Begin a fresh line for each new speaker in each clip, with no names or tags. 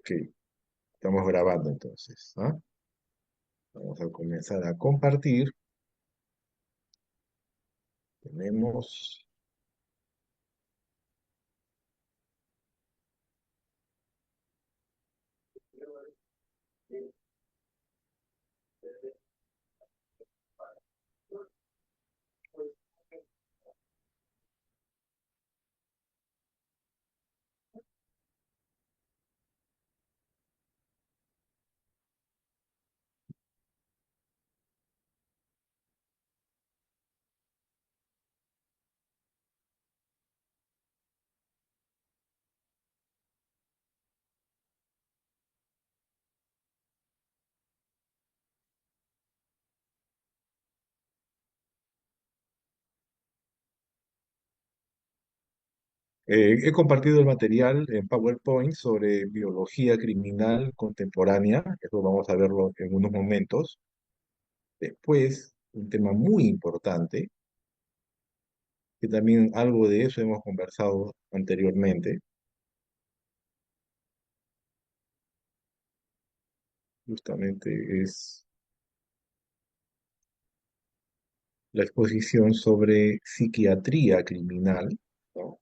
Ok, estamos grabando entonces, ¿ah? Vamos a comenzar a compartir. Tenemos. He compartido el material en PowerPoint sobre biología criminal contemporánea. Eso vamos a verlo en unos momentos. Después, un tema muy importante, que también algo de eso hemos conversado anteriormente, justamente es la exposición sobre psiquiatría criminal, ¿no?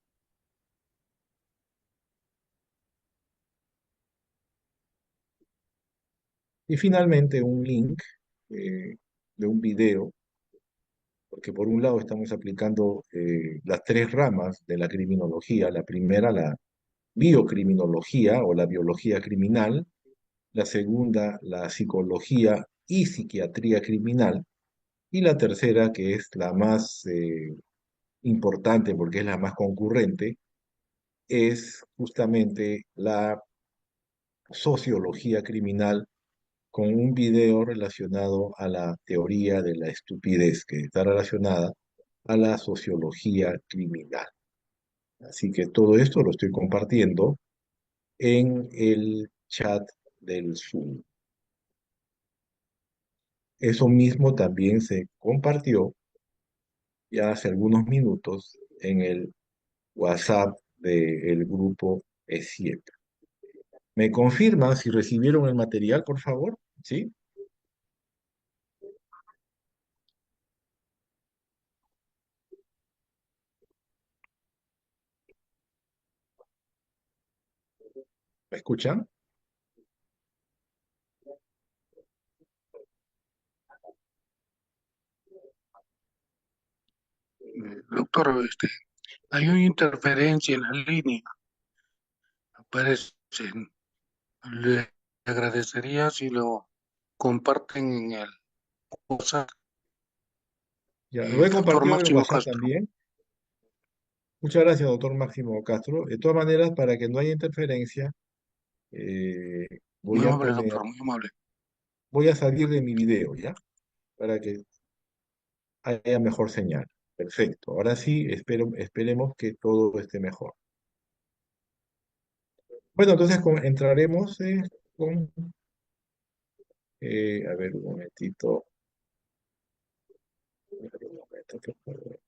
Y finalmente un link de un video, porque por un lado estamos aplicando las tres ramas de la criminología. La primera, la biocriminología o la biología criminal. La segunda, la psicología y psiquiatría criminal. Y la tercera, que es la más importante porque es la más concurrente, es justamente la sociología criminal con un video relacionado a la teoría de la estupidez, que está relacionada a la sociología criminal. Así que todo esto lo estoy compartiendo en el chat del Zoom. Eso mismo también se compartió ya hace algunos minutos en el WhatsApp del grupo E7. ¿Me confirman si recibieron el material, por favor? ¿Sí? ¿Me escuchan?
Doctor, hay una interferencia en la línea, parece. Le agradecería si lo comparten en el WhatsApp,
Ya, lo he
doctor
compartido en el
Máximo
WhatsApp
Castro.
también. Muchas gracias, doctor Máximo Castro. De todas maneras, para que no haya interferencia, eh,
Muy
voy a
amable,
poner,
doctor, muy amable.
voy a salir de mi video, ¿ya? Para que haya mejor señal. Perfecto. Ahora sí, esperemos que todo esté mejor. Bueno, entonces entraremos con, a ver, un momentito. A ver, un momento, por favor.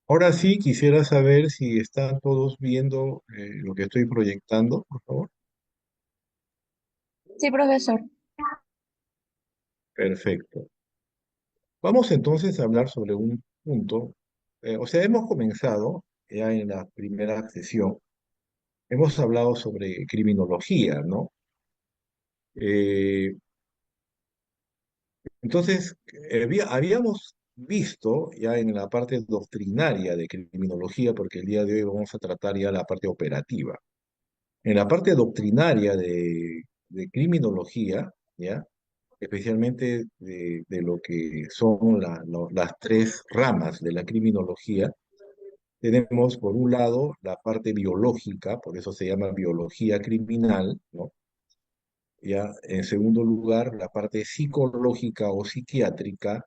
Ahora sí, quisiera saber si están todos viendo lo que estoy proyectando, por favor.
Sí, profesor.
Perfecto. Vamos entonces a hablar sobre un punto. O sea, hemos comenzado ya en la primera sesión, hemos hablado sobre criminología, ¿no? Eh, entonces, habíamos visto ya en la parte doctrinaria de criminología, porque el día de hoy vamos a tratar ya la parte operativa. En la parte doctrinaria de criminología, ¿ya? Especialmente de lo que son las tres ramas de la criminología, Tenemos, por un lado, la parte biológica, por eso se llama biología criminal, ¿no? Ya, en segundo lugar, la parte psicológica o psiquiátrica,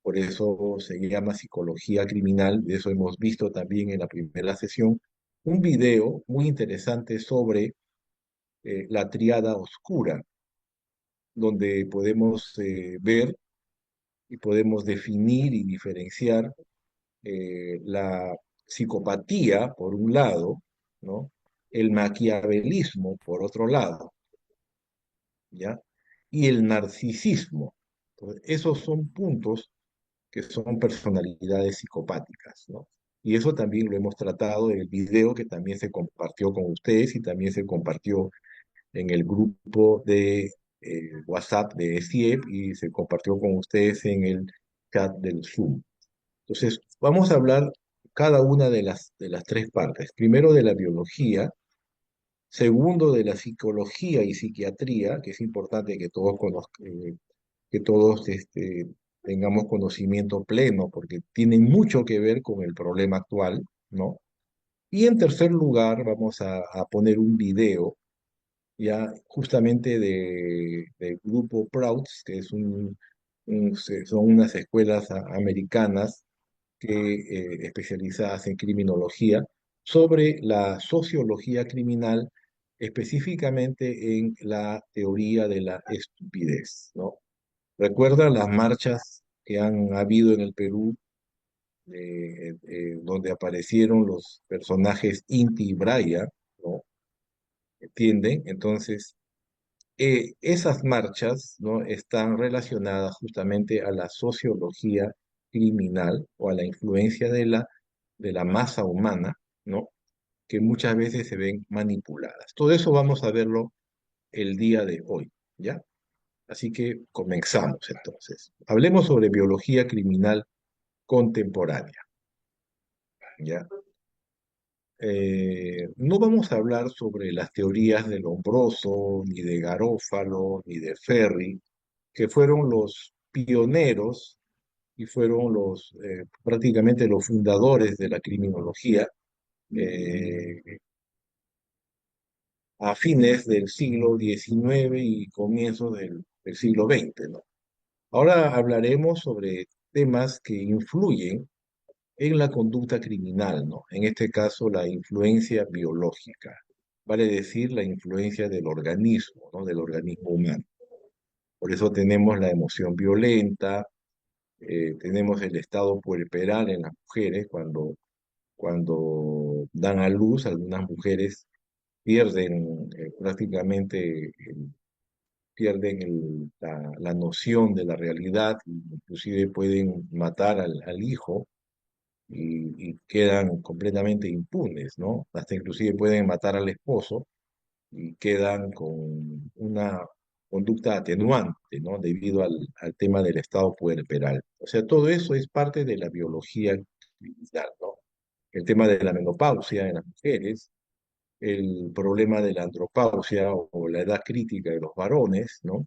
por eso se llama psicología criminal, de eso hemos visto también en la primera sesión, un video muy interesante sobre la tríada oscura, donde podemos ver y podemos definir y diferenciar la psicopatía, por un lado, ¿no? El maquiavelismo, por otro lado, ¿ya? Y el narcisismo. Entonces, esos son puntos que son personalidades psicopáticas, ¿no? Y eso también lo hemos tratado en el video que también se compartió con ustedes y también se compartió en el grupo de WhatsApp de CIEP y se compartió con ustedes en el chat del Zoom. Entonces, vamos a hablar cada una de las tres partes. Primero de la biología, segundo de la psicología y psiquiatría, que es importante que todos que todos tengamos conocimiento pleno, porque tienen mucho que ver con el problema actual, ¿no? Y en tercer lugar, vamos a poner un video ya justamente del grupo Prouds, que es son unas escuelas americanas que, especializadas en criminología, sobre la sociología criminal, específicamente en la teoría de la estupidez, ¿no? ¿Recuerdan las marchas que han habido en el Perú, donde aparecieron los personajes Inti y Braia, ¿no? ¿Entienden? Entonces, esas marchas, ¿no? Están relacionadas justamente a la sociología criminal o a la influencia de la masa humana, ¿no? Que muchas veces se ven manipuladas. Todo eso vamos a verlo el día de hoy, ¿ya? Así que comenzamos entonces. Hablemos sobre biología criminal contemporánea, ¿ya? No vamos a hablar sobre las teorías de Lombroso, ni de Garófalo, ni de Ferri, que fueron los pioneros y fueron prácticamente los fundadores de la criminología eh, a fines del siglo XIX y comienzos del siglo XX, ¿no? Ahora hablaremos sobre temas que influyen en la conducta criminal, ¿no? En este caso, la influencia biológica, vale decir, la influencia del organismo, ¿no? Del organismo humano. Por eso tenemos la emoción violenta, tenemos el estado puerperal en las mujeres cuando dan a luz, algunas mujeres pierden prácticamente, pierden la noción de la realidad, inclusive pueden matar al hijo y quedan completamente impunes, ¿no? Hasta inclusive pueden matar al esposo y quedan con una conducta atenuante, ¿no? Debido al tema del estado puerperal. O sea, todo eso es parte de la biología criminal, ¿no? El tema de la menopausia en las mujeres, el problema de la andropausia o la edad crítica de los varones, ¿no?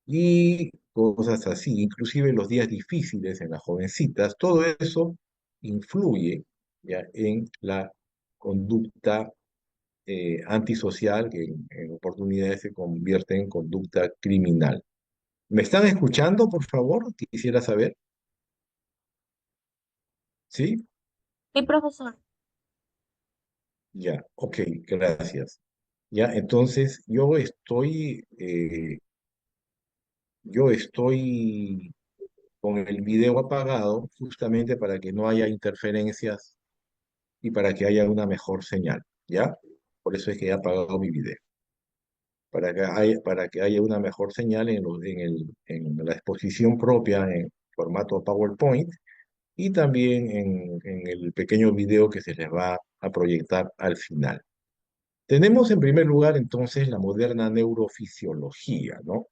Y cosas así, inclusive los días difíciles en las jovencitas, todo eso influye ya en la conducta antisocial que en oportunidades se convierte en conducta criminal. ¿Me están escuchando, por favor? Quisiera saber. ¿Sí?
Sí, profesor.
Ya, ok, gracias. Ya, entonces yo estoy con el video apagado justamente para que no haya interferencias y para que haya una mejor señal, ¿ya? Por eso es que he apagado mi video, para que haya una mejor señal en la exposición propia en formato PowerPoint y también en el pequeño video que se les va a proyectar al final. Tenemos en primer lugar entonces la moderna neurofisiología, ¿no?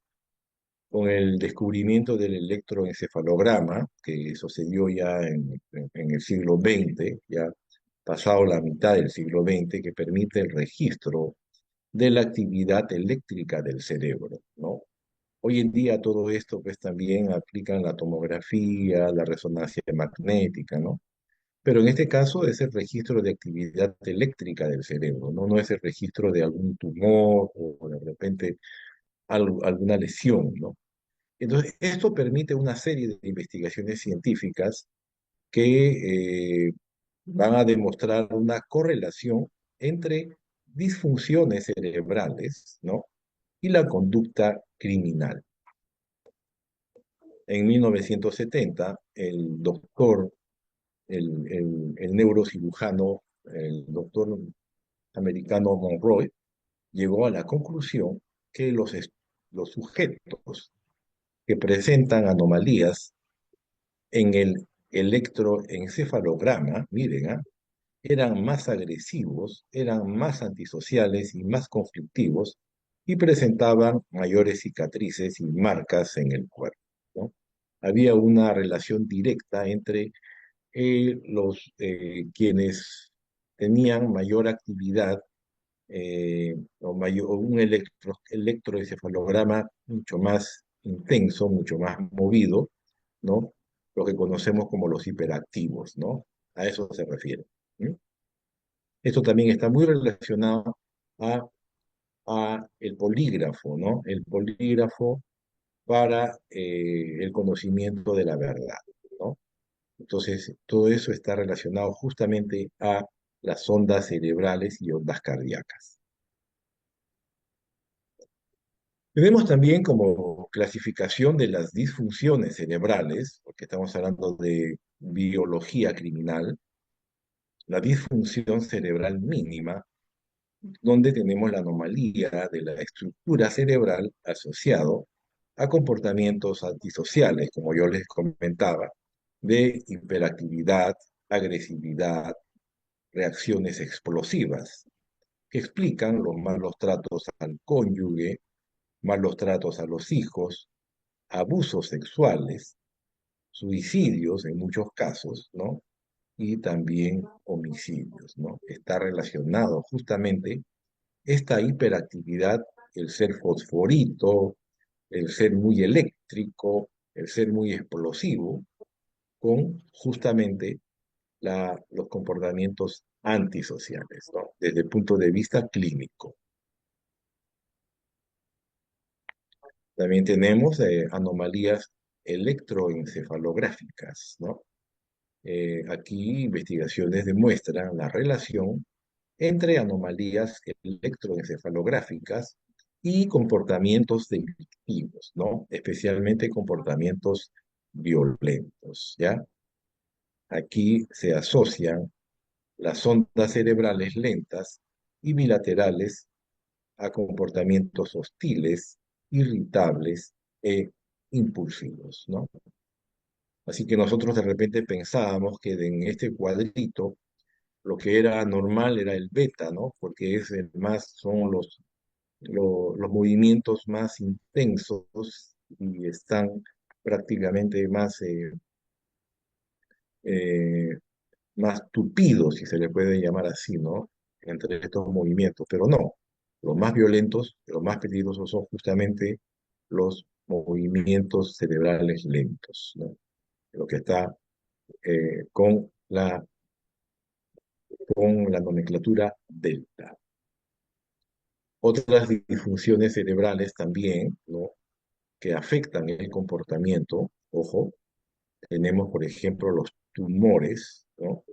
Con el descubrimiento del electroencefalograma, que sucedió ya en el siglo XX, ya pasado la mitad del siglo XX, que permite el registro de la actividad eléctrica del cerebro, ¿no? Hoy en día todo esto pues también aplican la tomografía, la resonancia magnética, ¿no? pero en este caso es el registro de actividad eléctrica del cerebro, ¿no? No es el registro de algún tumor o de repente alguna lesión, ¿no? Entonces, esto permite una serie de investigaciones científicas que van a demostrar una correlación entre disfunciones cerebrales, ¿no? Y la conducta criminal. En 1970, el doctor, el neurocirujano, el doctor americano Monroy, llegó a la conclusión que los sujetos que presentan anomalías en el electroencefalograma, miren, eran más agresivos, eran más antisociales y más conflictivos y presentaban mayores cicatrices y marcas en el cuerpo, ¿no? Había una relación directa entre quienes tenían mayor actividad o un electroencefalograma mucho más intenso, mucho más movido, ¿no? Lo que conocemos como los hiperactivos, ¿no? A eso se refiere. ¿Mm? Esto también está muy relacionado a, a el polígrafo, ¿no? El polígrafo para el conocimiento de la verdad, ¿no? Entonces, todo eso está relacionado justamente a las ondas cerebrales y ondas cardíacas. Tenemos también como clasificación de las disfunciones cerebrales, porque estamos hablando de biología criminal, la disfunción cerebral mínima, donde tenemos la anomalía de la estructura cerebral asociado a comportamientos antisociales, como yo les comentaba, de hiperactividad, agresividad, reacciones explosivas, que explican los malos tratos al cónyuge, malos tratos a los hijos, abusos sexuales, suicidios en muchos casos, ¿no? Y también homicidios, ¿no? Está relacionado justamente esta hiperactividad, el ser fosforito, el ser muy eléctrico, el ser muy explosivo, con justamente los comportamientos antisociales, ¿no? Desde el punto de vista clínico. También tenemos anomalías electroencefalográficas, ¿no? Aquí investigaciones demuestran la relación entre anomalías electroencefalográficas y comportamientos delictivos, ¿no? Especialmente comportamientos violentos, ¿ya? Aquí se asocian las ondas cerebrales lentas y bilaterales a comportamientos hostiles, irritables e impulsivos, ¿no? Así que nosotros de repente pensábamos que en este cuadrito lo que era normal era el beta, ¿no? Porque es el más, son los movimientos más intensos y están prácticamente eh, más tupidos, si se le puede llamar así, ¿no? Entre estos movimientos, pero no. Los más violentos, los más peligrosos son justamente los movimientos cerebrales lentos, ¿no? Lo que está con la nomenclatura delta. Otras disfunciones cerebrales también, ¿no? Que afectan el comportamiento, ojo, tenemos, por ejemplo, los tumores, ¿no?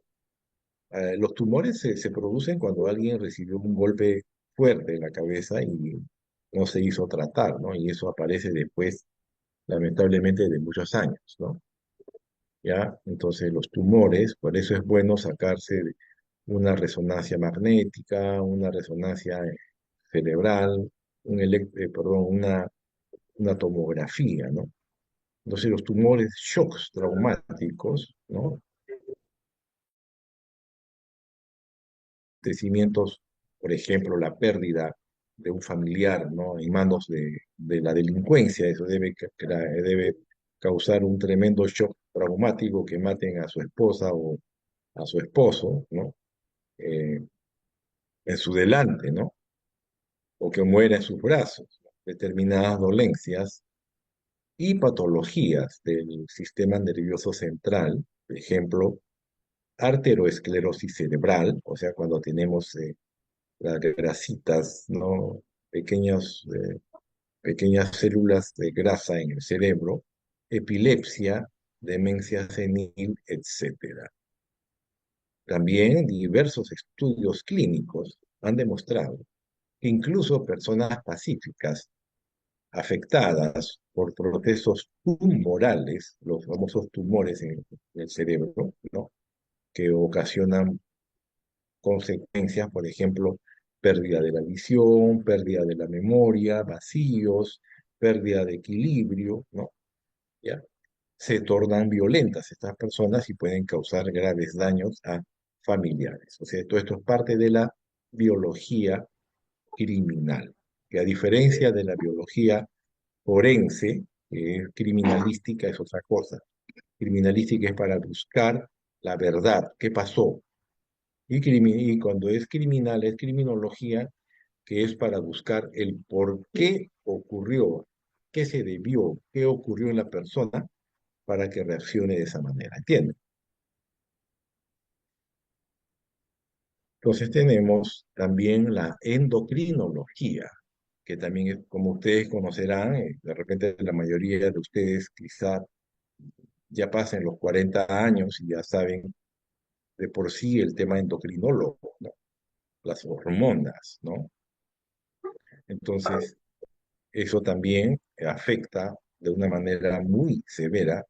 Los tumores se producen cuando alguien recibió un golpe fuerte en la cabeza y no se hizo tratar, ¿no? Y eso aparece después, lamentablemente, de muchos años, ¿no? ¿Ya? Entonces, los tumores, por eso es bueno sacarse una resonancia magnética, una resonancia cerebral, perdón, una tomografía, ¿no? Entonces, los tumores, shocks traumáticos, ¿no? Acontecimientos, por ejemplo, la pérdida de un familiar, ¿no? En manos de la delincuencia, eso debe causar un tremendo shock traumático que maten a su esposa o a su esposo, ¿no? Eh, en su delante, ¿no? O que muera en sus brazos, ¿no? Determinadas dolencias y patologías del sistema nervioso central, por ejemplo, arteriosclerosis cerebral, o sea, cuando tenemos las grasitas, ¿no? Pequeños, pequeñas células de grasa en el cerebro, epilepsia, demencia senil, etcétera. También diversos estudios clínicos han demostrado que incluso personas pacíficas afectadas por procesos tumorales, los famosos tumores en el cerebro, ¿no? Que ocasionan consecuencias, por ejemplo, pérdida de la visión, pérdida de la memoria, vacíos, pérdida de equilibrio, ¿no? ¿Ya? Se tornan violentas estas personas y pueden causar graves daños a familiares. O sea, todo esto es parte de la biología criminal, que a diferencia de la biología forense, que es criminalística, es otra cosa. Criminalística es para buscar la verdad, qué pasó. Y cuando es criminal, es criminología, que es para buscar el por qué ocurrió, qué se debió, qué ocurrió en la persona para que reaccione de esa manera. ¿Entienden? Entonces tenemos también la endocrinología, que también, como ustedes conocerán, de repente la mayoría de ustedes quizá ya pasen los 40 años y ya saben de por sí el tema endocrinólogo, ¿no? Las hormonas, ¿no? Entonces, eso también afecta de una manera muy severa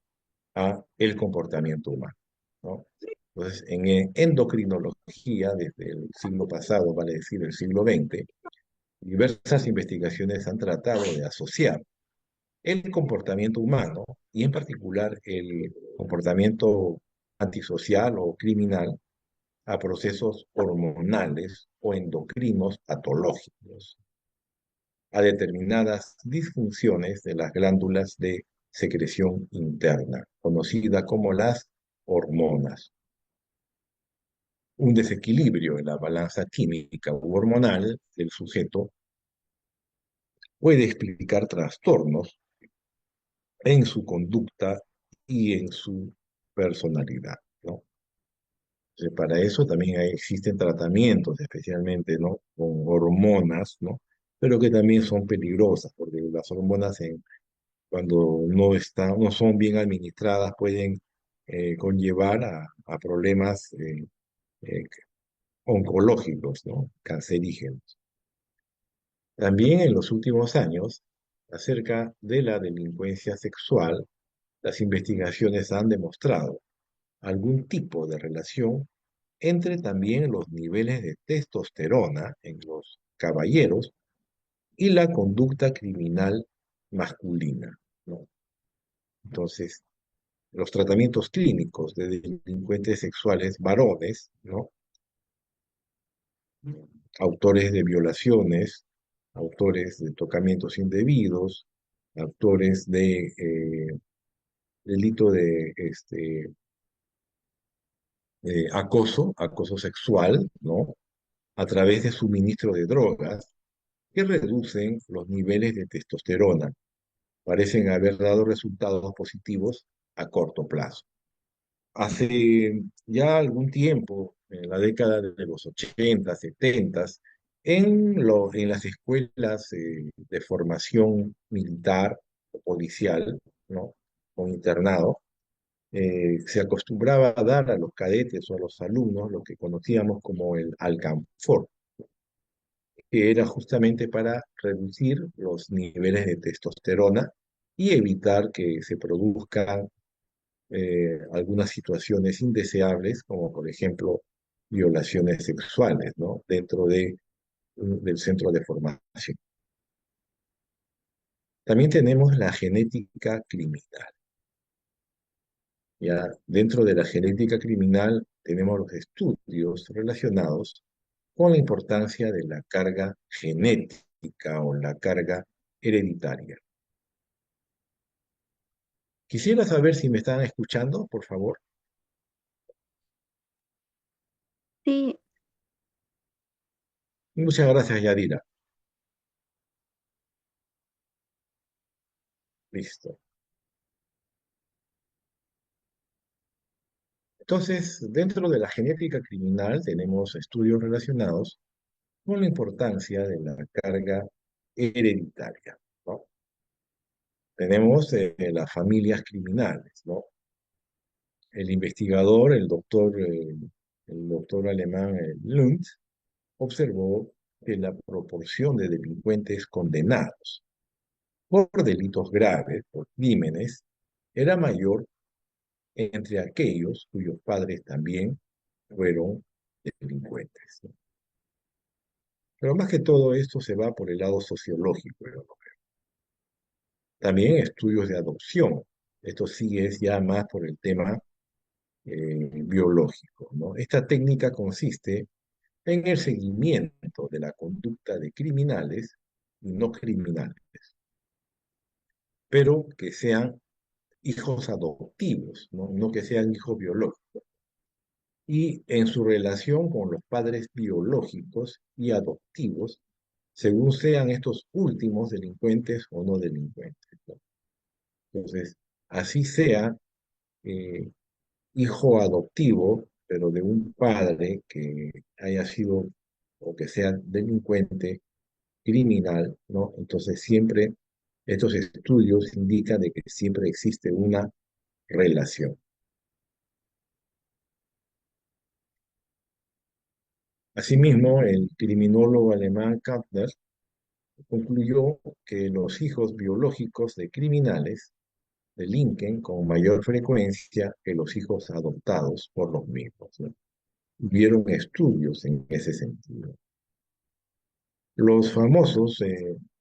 a el comportamiento humano, ¿no? Entonces, en endocrinología, desde el siglo pasado, vale decir el siglo XX, diversas investigaciones han tratado de asociar el comportamiento humano y en particular el comportamiento antisocial o criminal a procesos hormonales o endocrinos patológicos, a determinadas disfunciones de las glándulas de secreción interna, conocida como las hormonas. Un desequilibrio en la balanza química u hormonal del sujeto puede explicar trastornos en su conducta y en su personalidad, ¿no? Entonces, para eso también existen tratamientos, especialmente, ¿no? Con hormonas, ¿no? Pero que también son peligrosas, porque las hormonas cuando no son bien administradas pueden conllevar a problemas eh, oncológicos, ¿no? Cancerígenos. También en los últimos años, acerca de la delincuencia sexual, las investigaciones han demostrado algún tipo de relación entre también los niveles de testosterona en los caballeros y la conducta criminal masculina, ¿no? Entonces, los tratamientos clínicos de delincuentes sexuales varones, ¿no? Autores de violaciones, autores de tocamientos indebidos, autores de delito de acoso sexual, ¿no? A través de suministro de drogas que reducen los niveles de testosterona. Parecen haber dado resultados positivos a corto plazo. Hace ya algún tiempo, en la década de los 80, 70, en las escuelas de formación militar o policial, ¿no? Con internado, se acostumbraba a dar a los cadetes o a los alumnos lo que conocíamos como el alcanfor, que era justamente para reducir los niveles de testosterona y evitar que se produzcan algunas situaciones indeseables, como por ejemplo violaciones sexuales, ¿no? Dentro del centro de formación. También tenemos la genética criminal. Ya dentro de la genética criminal tenemos los estudios relacionados con la importancia de la carga genética o la carga hereditaria. Quisiera saber si me están escuchando, por favor.
Sí,
Muchas gracias, Yadira. Listo. Entonces, dentro de la genética criminal tenemos estudios relacionados con la importancia de la carga hereditaria, ¿no? Tenemos las familias criminales, ¿no? El investigador, el doctor alemán Lund, observó que la proporción de delincuentes condenados por delitos graves, por crímenes, era mayor entre aquellos cuyos padres también fueron delincuentes, ¿no? Pero más que todo esto se va por el lado sociológico, ¿no? También estudios de adopción. Esto sí es ya más por el tema biológico, ¿no? Esta técnica consiste en el seguimiento de la conducta de criminales y no criminales, pero que sean hijos adoptivos, ¿no? No que sean hijos biológicos, y en su relación con los padres biológicos y adoptivos, según sean estos últimos delincuentes o no delincuentes, ¿no? Entonces, así sea eh, hijo adoptivo, pero de un padre que haya sido o que sea delincuente, criminal, ¿no? Entonces siempre estos estudios indican de que siempre existe una relación. Asimismo, el criminólogo alemán Kantner concluyó que los hijos biológicos de criminales delinquen con mayor frecuencia que los hijos adoptados por los mismos, ¿no? Hubieron estudios en ese sentido. Los famosos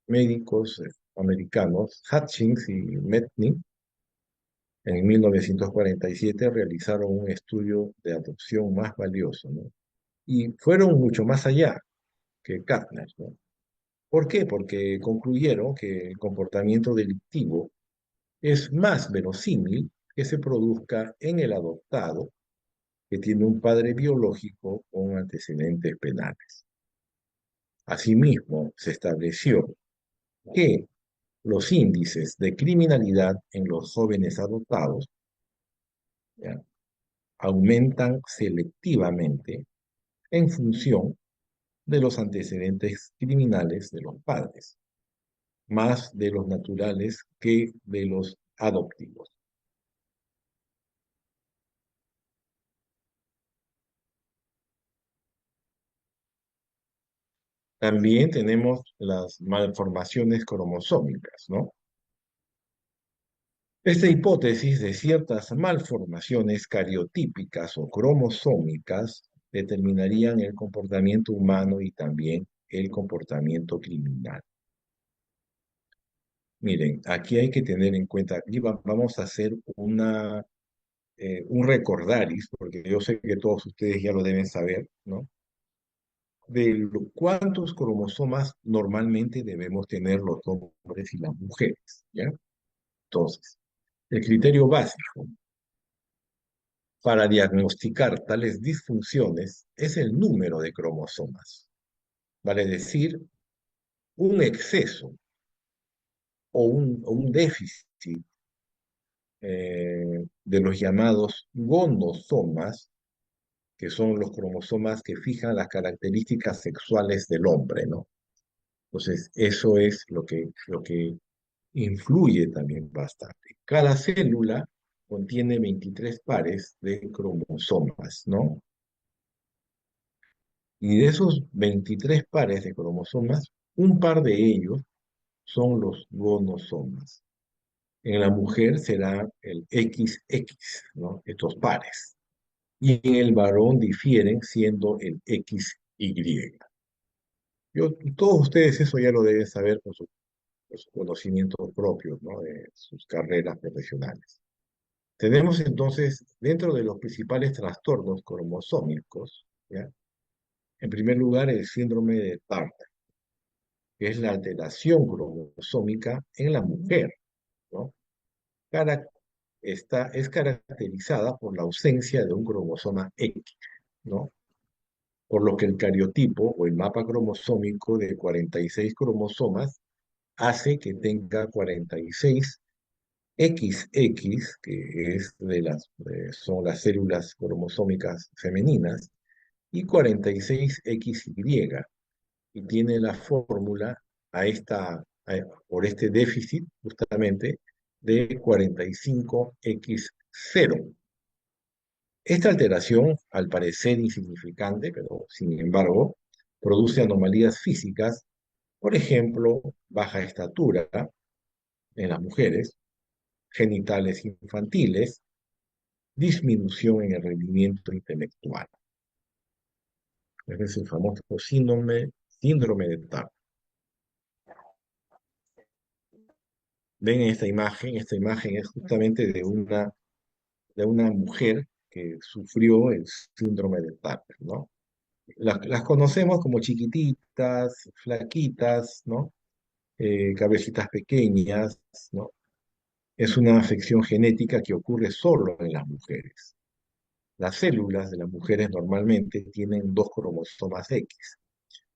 médicos americanos, Hutchings y Medney, en 1947 realizaron un estudio de adopción más valioso, ¿no? Y fueron mucho más allá que Kastner, ¿no? ¿Por qué? Porque concluyeron que el comportamiento delictivo es más verosímil que se produzca en el adoptado que tiene un padre biológico con antecedentes penales. Asimismo, se estableció que los índices de criminalidad en los jóvenes adoptados, ¿ya?, aumentan selectivamente en función de los antecedentes criminales de los padres, más de los naturales que de los adoptivos. También tenemos las malformaciones cromosómicas, ¿no? Esta hipótesis de ciertas malformaciones cariotípicas o cromosómicas determinarían el comportamiento humano y también el comportamiento criminal. Miren, aquí hay que tener en cuenta, aquí vamos a hacer un recordaris, porque yo sé que todos ustedes ya lo deben saber, ¿no? Cuántos cromosomas normalmente debemos tener los hombres y las mujeres, ¿ya? Entonces, el criterio básico para diagnosticar tales disfunciones es el número de cromosomas, vale decir, un exceso o un déficit de los llamados gonosomas, que son los cromosomas que fijan las características sexuales del hombre, ¿no? Entonces, eso es lo que influye también bastante. Cada célula contiene 23 pares de cromosomas, ¿no? Y de esos 23 pares de cromosomas, un par de ellos son los gonosomas. En la mujer será el XX, ¿no? Estos pares. Y en el varón difieren siendo el XY. Todos ustedes eso ya lo deben saber por sus conocimientos propios, ¿no? De sus carreras profesionales. Tenemos entonces, dentro de los principales trastornos cromosómicos, ¿ya?, en primer lugar, el síndrome de Tartar, que es la alteración cromosómica en la mujer, ¿no? Cara- es caracterizada por la ausencia de un cromosoma X, ¿no? Por lo que el cariotipo o el mapa cromosómico de 46 cromosomas hace que tenga 46 XX, que es son las células cromosómicas femeninas, y 46XY, y tiene la fórmula por este déficit justamente de 45X0. Esta alteración, al parecer insignificante, pero sin embargo, produce anomalías físicas, por ejemplo, baja estatura en las mujeres, genitales infantiles, disminución en el rendimiento intelectual. Ese es el famoso síndrome de Turner. Ven esta imagen es justamente de una mujer que sufrió el síndrome de Turner, ¿no? Las conocemos como chiquititas, flaquitas, ¿no? Cabecitas pequeñas, ¿no? Es una afección genética que ocurre solo en las mujeres. Las células de las mujeres normalmente tienen dos cromosomas X,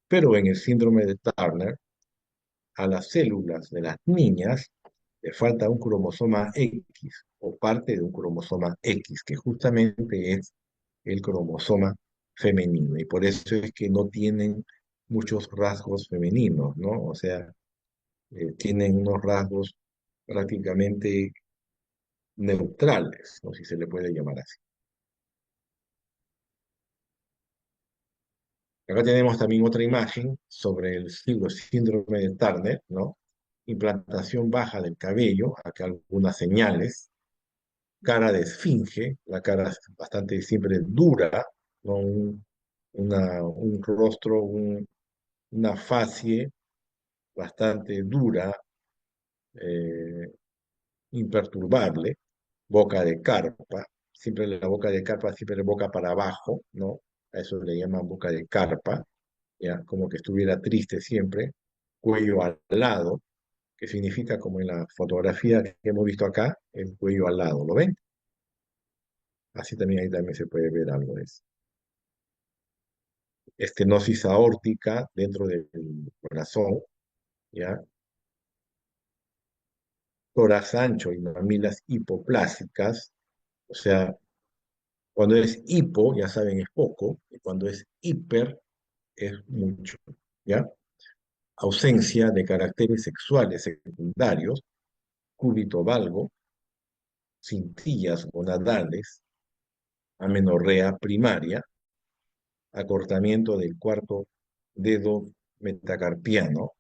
pero en el síndrome de Turner, a las células de las niñas le falta un cromosoma X o parte de un cromosoma X, que justamente es el cromosoma femenino, y por eso es que no tienen muchos rasgos femeninos, ¿no? O sea, tienen unos rasgos prácticamente neutrales, o si se le puede llamar así. Acá tenemos también otra imagen sobre el síndrome de Turner, ¿no? Implantación baja del cabello, acá algunas señales, cara de esfinge, la cara es bastante siempre dura, ¿no? Un rostro, una facie bastante dura, eh, imperturbable, boca de carpa, siempre la boca de carpa, siempre boca para abajo, ¿no? A eso le llaman boca de carpa, ya, como que estuviera triste siempre, cuello al lado, que significa como en la fotografía que hemos visto acá, el cuello al lado, ¿lo ven? Así también ahí también se puede ver algo de eso. Estenosis aórtica dentro del corazón, ¿ya? Tórax ancho y mamilas hipoplásicas, o sea, cuando es hipo, ya saben, es poco, y cuando es hiper, es mucho, ¿ya? Ausencia de caracteres sexuales secundarios, cúbito valgo, cintillas gonadales, amenorrea primaria, acortamiento del cuarto dedo metacarpiano,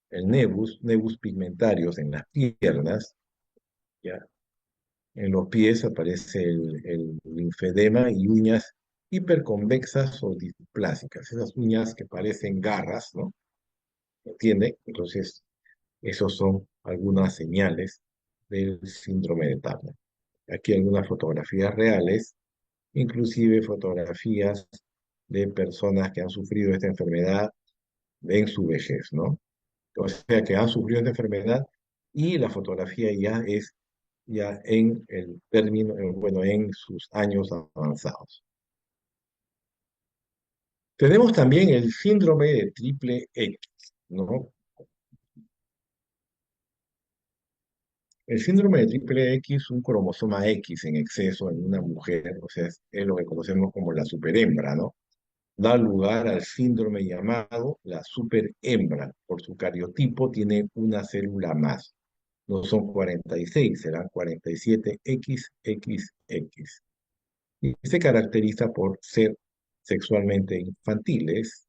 el nebus pigmentarios en las piernas, ¿ya? En los pies aparece el linfedema y uñas hiperconvexas o displásicas, esas uñas que parecen garras, ¿no? ¿Entiende? Entonces, esos son algunas señales del síndrome de Turner. Aquí algunas fotografías reales, inclusive fotografías de personas que han sufrido esta enfermedad en su vejez, ¿no? O sea, que han sufrido esta enfermedad y la fotografía ya en el término, bueno, en sus años avanzados. Tenemos también el síndrome de triple X, ¿no? El síndrome de triple X, un cromosoma X en exceso en una mujer, o sea, es lo que conocemos como la superhembra, ¿no? Da lugar al síndrome llamado la superhembra. Por su cariotipo tiene una célula más. No son 46, serán 47XXX. Y se caracteriza por ser sexualmente infantiles,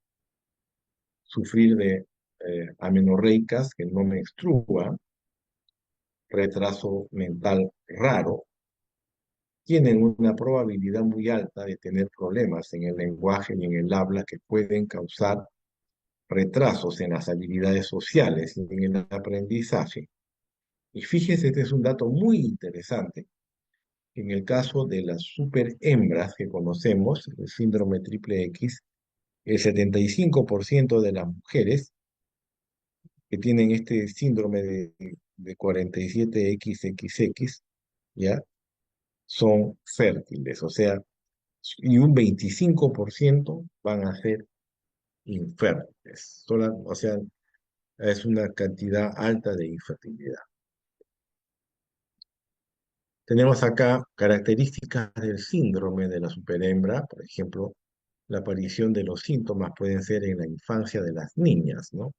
sufrir de amenorreicas que no menstruan, retraso mental raro, tienen una probabilidad muy alta de tener problemas en el lenguaje y en el habla que pueden causar retrasos en las habilidades sociales y en el aprendizaje. Y fíjese, este es un dato muy interesante. En el caso de las superhembras que conocemos, el síndrome triple X, el 75% de las mujeres que tienen este síndrome de 47XXX, ¿ya? Son fértiles, o sea, y un 25% van a ser infértiles. O sea, es una cantidad alta de infertilidad. Tenemos acá características del síndrome de la superhembra, por ejemplo, la aparición de los síntomas pueden ser en la infancia de las niñas, ¿no?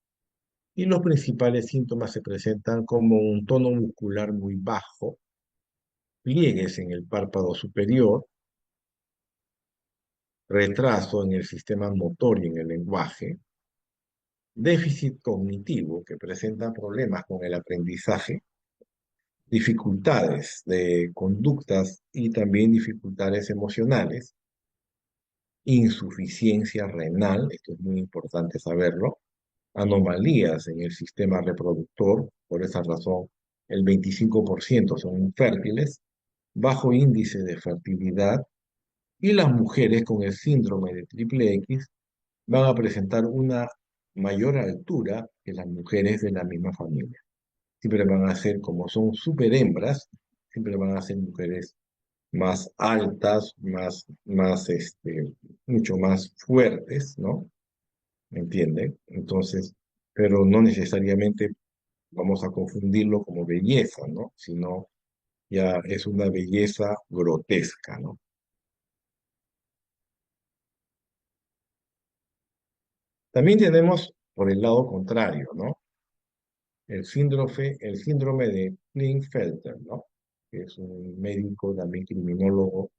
Y los principales síntomas se presentan como un tono muscular muy bajo, pliegues en el párpado superior, retraso en el sistema motor y en el lenguaje, déficit cognitivo que presenta problemas con el aprendizaje, dificultades de conductas y también dificultades emocionales, insuficiencia renal, esto es muy importante saberlo, anomalías en el sistema reproductor, por esa razón el 25% son infértiles, bajo índice de fertilidad y las mujeres con el síndrome de triple X van a presentar una mayor altura que las mujeres de la misma familia. Siempre van a ser, como son superhembras, siempre van a ser mujeres más altas, mucho más fuertes, ¿no? ¿Me entiende? Entonces, pero no necesariamente vamos a confundirlo como belleza, ¿no? Sino ya es una belleza grotesca, ¿no? También tenemos por el lado contrario, ¿no? El síndrome de Klinefelter, ¿no? Que es un médico, también criminólogo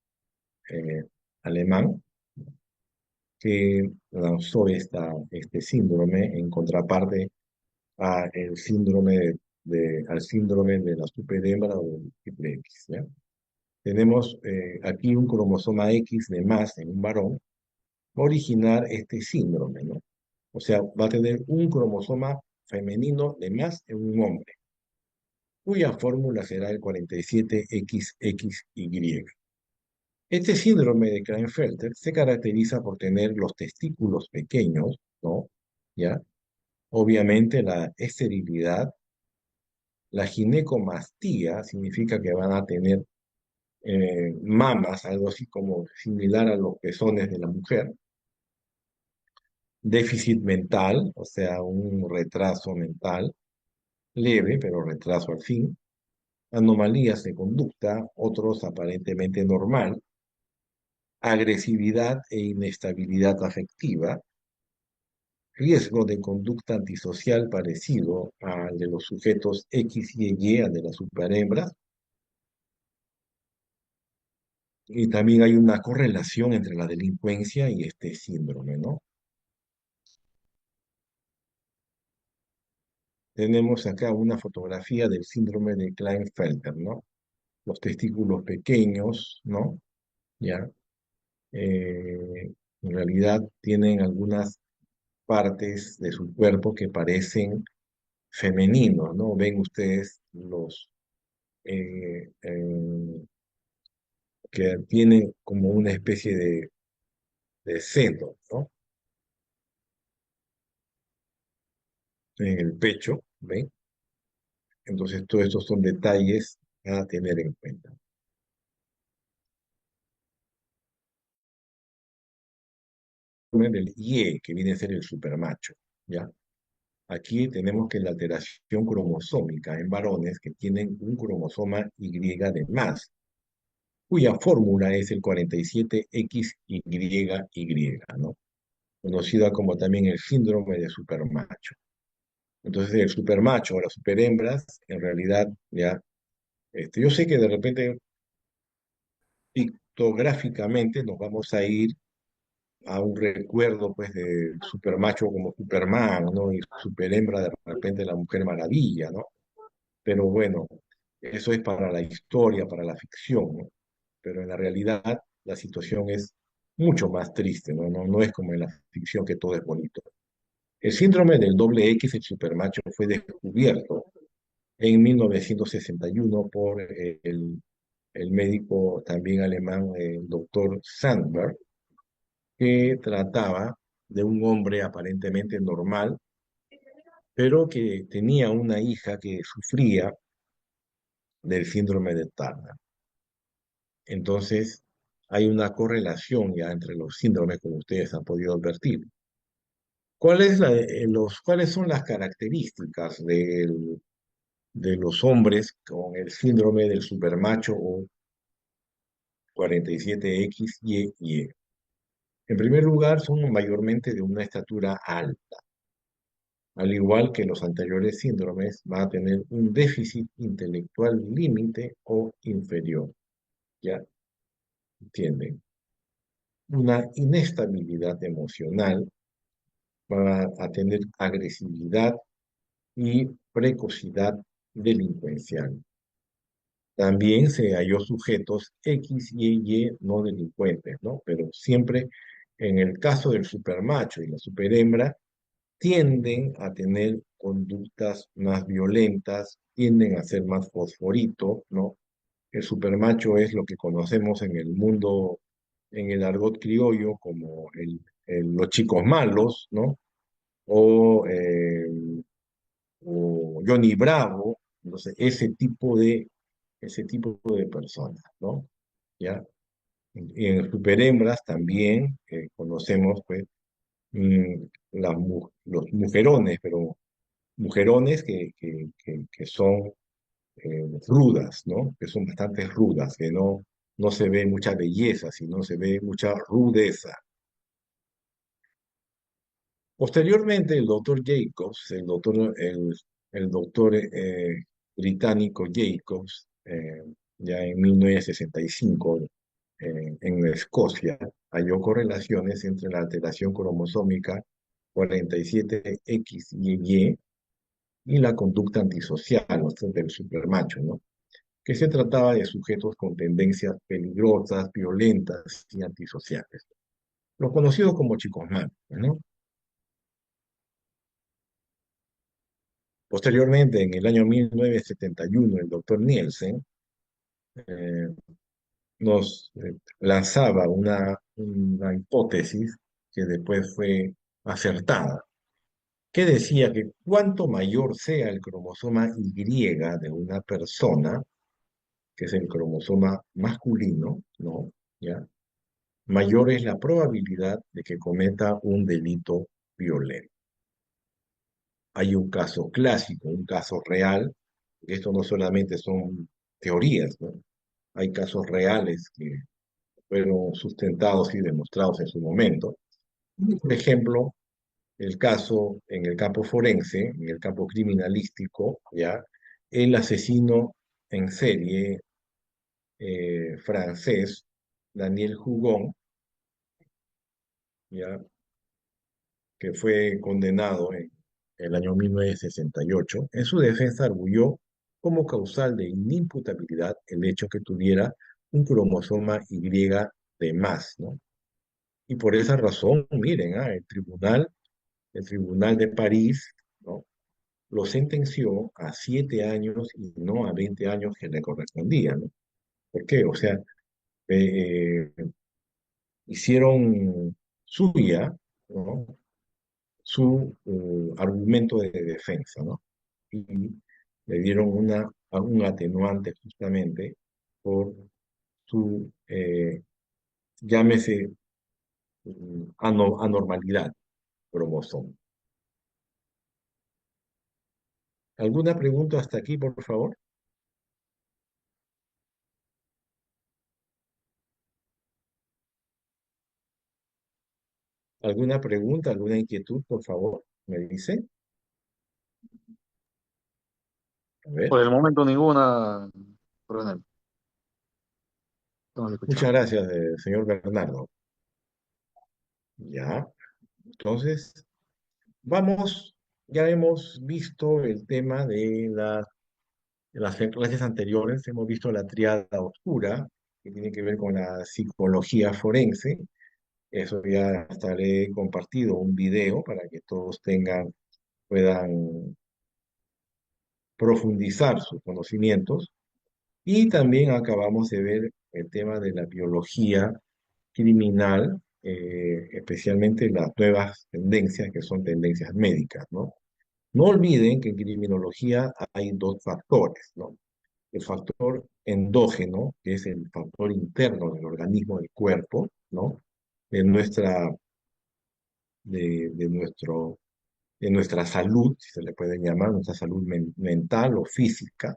eh, alemán, que lanzó este síndrome en contraparte al síndrome de la superhembra o del triple X, ¿ya? Tenemos aquí un cromosoma X de más en un varón, va a originar este síndrome, ¿no? O sea, va a tener un cromosoma femenino de más en un hombre, cuya fórmula será el 47XXY. Este síndrome de Klinefelter se caracteriza por tener los testículos pequeños, ¿no? ¿Ya? Obviamente la esterilidad, la ginecomastía significa que van a tener mamas, algo así como similar a los pezones de la mujer, déficit mental, o sea, un retraso mental, leve, pero retraso al fin, anomalías de conducta, otros aparentemente normal, agresividad e inestabilidad afectiva, riesgo de conducta antisocial parecido al de los sujetos X y Y, al de las superhembras, y también hay una correlación entre la delincuencia y este síndrome, ¿no? Tenemos acá una fotografía del síndrome de Klinefelter, ¿no? Los testículos pequeños, ¿no? Ya, en realidad tienen algunas partes de su cuerpo que parecen femeninos, ¿no? Ven ustedes eh, eh, que tienen como una especie de seno, ¿no? En el pecho, ¿ven? Entonces, todos estos son detalles a tener en cuenta. Del Y, que viene a ser el supermacho, ¿ya? Aquí tenemos que la alteración cromosómica en varones que tienen un cromosoma Y de más, cuya fórmula es el 47XYY, ¿no? Conocida como también el síndrome de supermacho. Entonces, el supermacho o las superhembras, en realidad, ya, yo sé que de repente pictográficamente nos vamos a ir a un recuerdo, pues, de supermacho como Superman, ¿no? Y superhembra de repente la Mujer Maravilla, ¿no? Pero bueno, eso es para la historia, para la ficción, ¿no? Pero en la realidad la situación es mucho más triste, ¿no? No es como en la ficción que todo es bonito. El síndrome del doble X, el supermacho, fue descubierto en 1961 por el médico también alemán, el doctor Sandberg, que trataba de un hombre aparentemente normal, pero que tenía una hija que sufría del síndrome de Turner. Entonces, hay una correlación ya entre los síndromes, como ustedes han podido advertir. ¿Cuáles son las características de los hombres con el síndrome del supermacho o 47XYY. En primer lugar, son mayormente de una estatura alta. Al igual que los anteriores síndromes, van a tener un déficit intelectual límite o inferior. ¿Ya? ¿Entienden? Una inestabilidad emocional, van a tener agresividad y precocidad delincuencial. También se halló sujetos X y Y no delincuentes, ¿no? Pero siempre en el caso del supermacho y la superhembra, tienden a tener conductas más violentas, tienden a ser más fosforito, ¿no? El supermacho es lo que conocemos en el mundo, en el argot criollo, como los chicos malos, ¿no? O, o Johnny Bravo, entonces ese tipo de personas, ¿no? ¿Ya? Y en superhembras también conocemos, pues, mm, los mujerones, pero mujerones que son rudas, ¿no? Que son bastante rudas, que no se ve mucha belleza, sino se ve mucha rudeza. Posteriormente, el doctor Jacobs, el doctor británico Jacobs, ya en 1965, en Escocia, halló correlaciones entre la alteración cromosómica 47XYY y la conducta antisocial, o sea, del supermacho, ¿no? Que se trataba de sujetos con tendencias peligrosas, violentas y antisociales, los conocidos como chicos malos, ¿no? Posteriormente, en el año 1971, el doctor Nielsen eh, nos lanzaba una hipótesis que después fue acertada, que decía que cuanto mayor sea el cromosoma Y de una persona, que es el cromosoma masculino, ¿no? ¿Ya? Mayor es la probabilidad de que cometa un delito violento. Hay un caso clásico, un caso real, esto no solamente son teorías, ¿no? Hay casos reales que fueron sustentados y demostrados en su momento. Por ejemplo, el caso en el campo forense, en el campo criminalístico, ¿ya? El asesino en serie francés, Daniel Hugon, ¿ya? Que fue condenado en el año 1968, en su defensa arguyó como causal de inimputabilidad el hecho que tuviera un cromosoma Y de más, ¿no? Y por esa razón, miren, el tribunal de París, ¿no? Lo sentenció a 7 años y no a 20 años que le correspondía, ¿no? ¿Por qué? O sea, eh, hicieron suya, ¿no? Su argumento de defensa, ¿no? Y le dieron un atenuante justamente por su, llámese, anormalidad cromosómica. ¿Alguna pregunta hasta aquí, por favor? ¿Alguna pregunta, alguna inquietud, por favor? ¿Me dice? A ver.
Por el momento ninguna, coronel. Estamos
Muchas
escuchando.
gracias, señor Bernardo. Ya, entonces, vamos, ya hemos visto el tema de las clases anteriores, hemos visto la triada oscura, que tiene que ver con la psicología forense. Eso ya hasta le he compartido un video para que todos puedan profundizar sus conocimientos. Y también acabamos de ver el tema de la biología criminal, especialmente las nuevas tendencias que son tendencias médicas, ¿no? No olviden que en criminología hay dos factores, ¿no? El factor endógeno, que es el factor interno del organismo del cuerpo, ¿no? De nuestra, de nuestro de nuestra salud, si se le puede llamar, nuestra salud mental o física.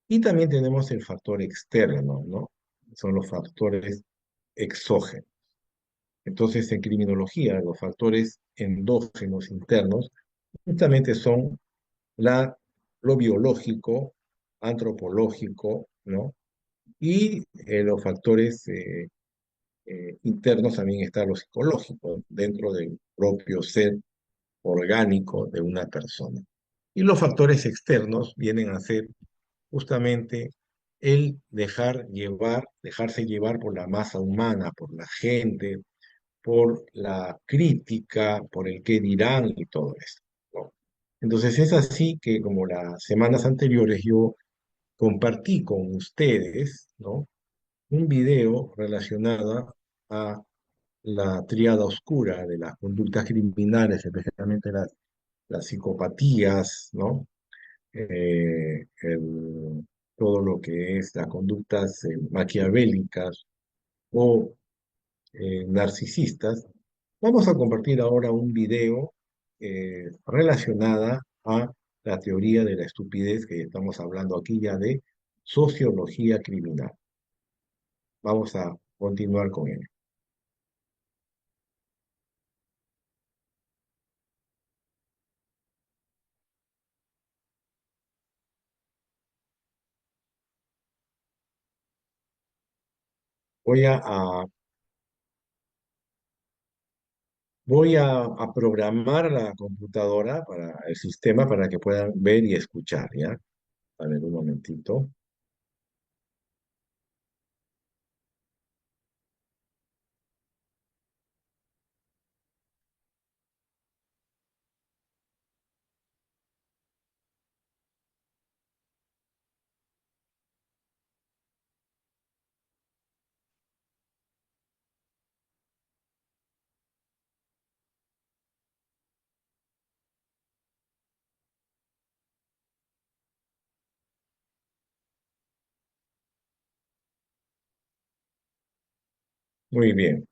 Y también tenemos el factor externo, ¿no? Son los factores exógenos. Entonces, en criminología, los factores endógenos internos justamente son la, lo biológico, antropológico, ¿no? Y los factores internos también está lo psicológico, dentro del propio ser orgánico de una persona. Y los factores externos vienen a ser justamente el dejarse llevar por la masa humana, por la gente, por la crítica, por el qué dirán y todo eso, ¿no? Entonces es así que como las semanas anteriores yo compartí con ustedes, ¿no? Un video relacionado a la tríada oscura de las conductas criminales, especialmente las psicopatías, ¿no? Eh, el- Todo lo que es las conductas maquiavélicas o narcisistas. Vamos a compartir ahora un video relacionada a la teoría de la estupidez, que estamos hablando aquí ya de sociología criminal. Vamos a continuar con él. Voy a programar la computadora para el sistema para que puedan ver y escuchar, ¿ya? A ver, un momentito. Muy bien.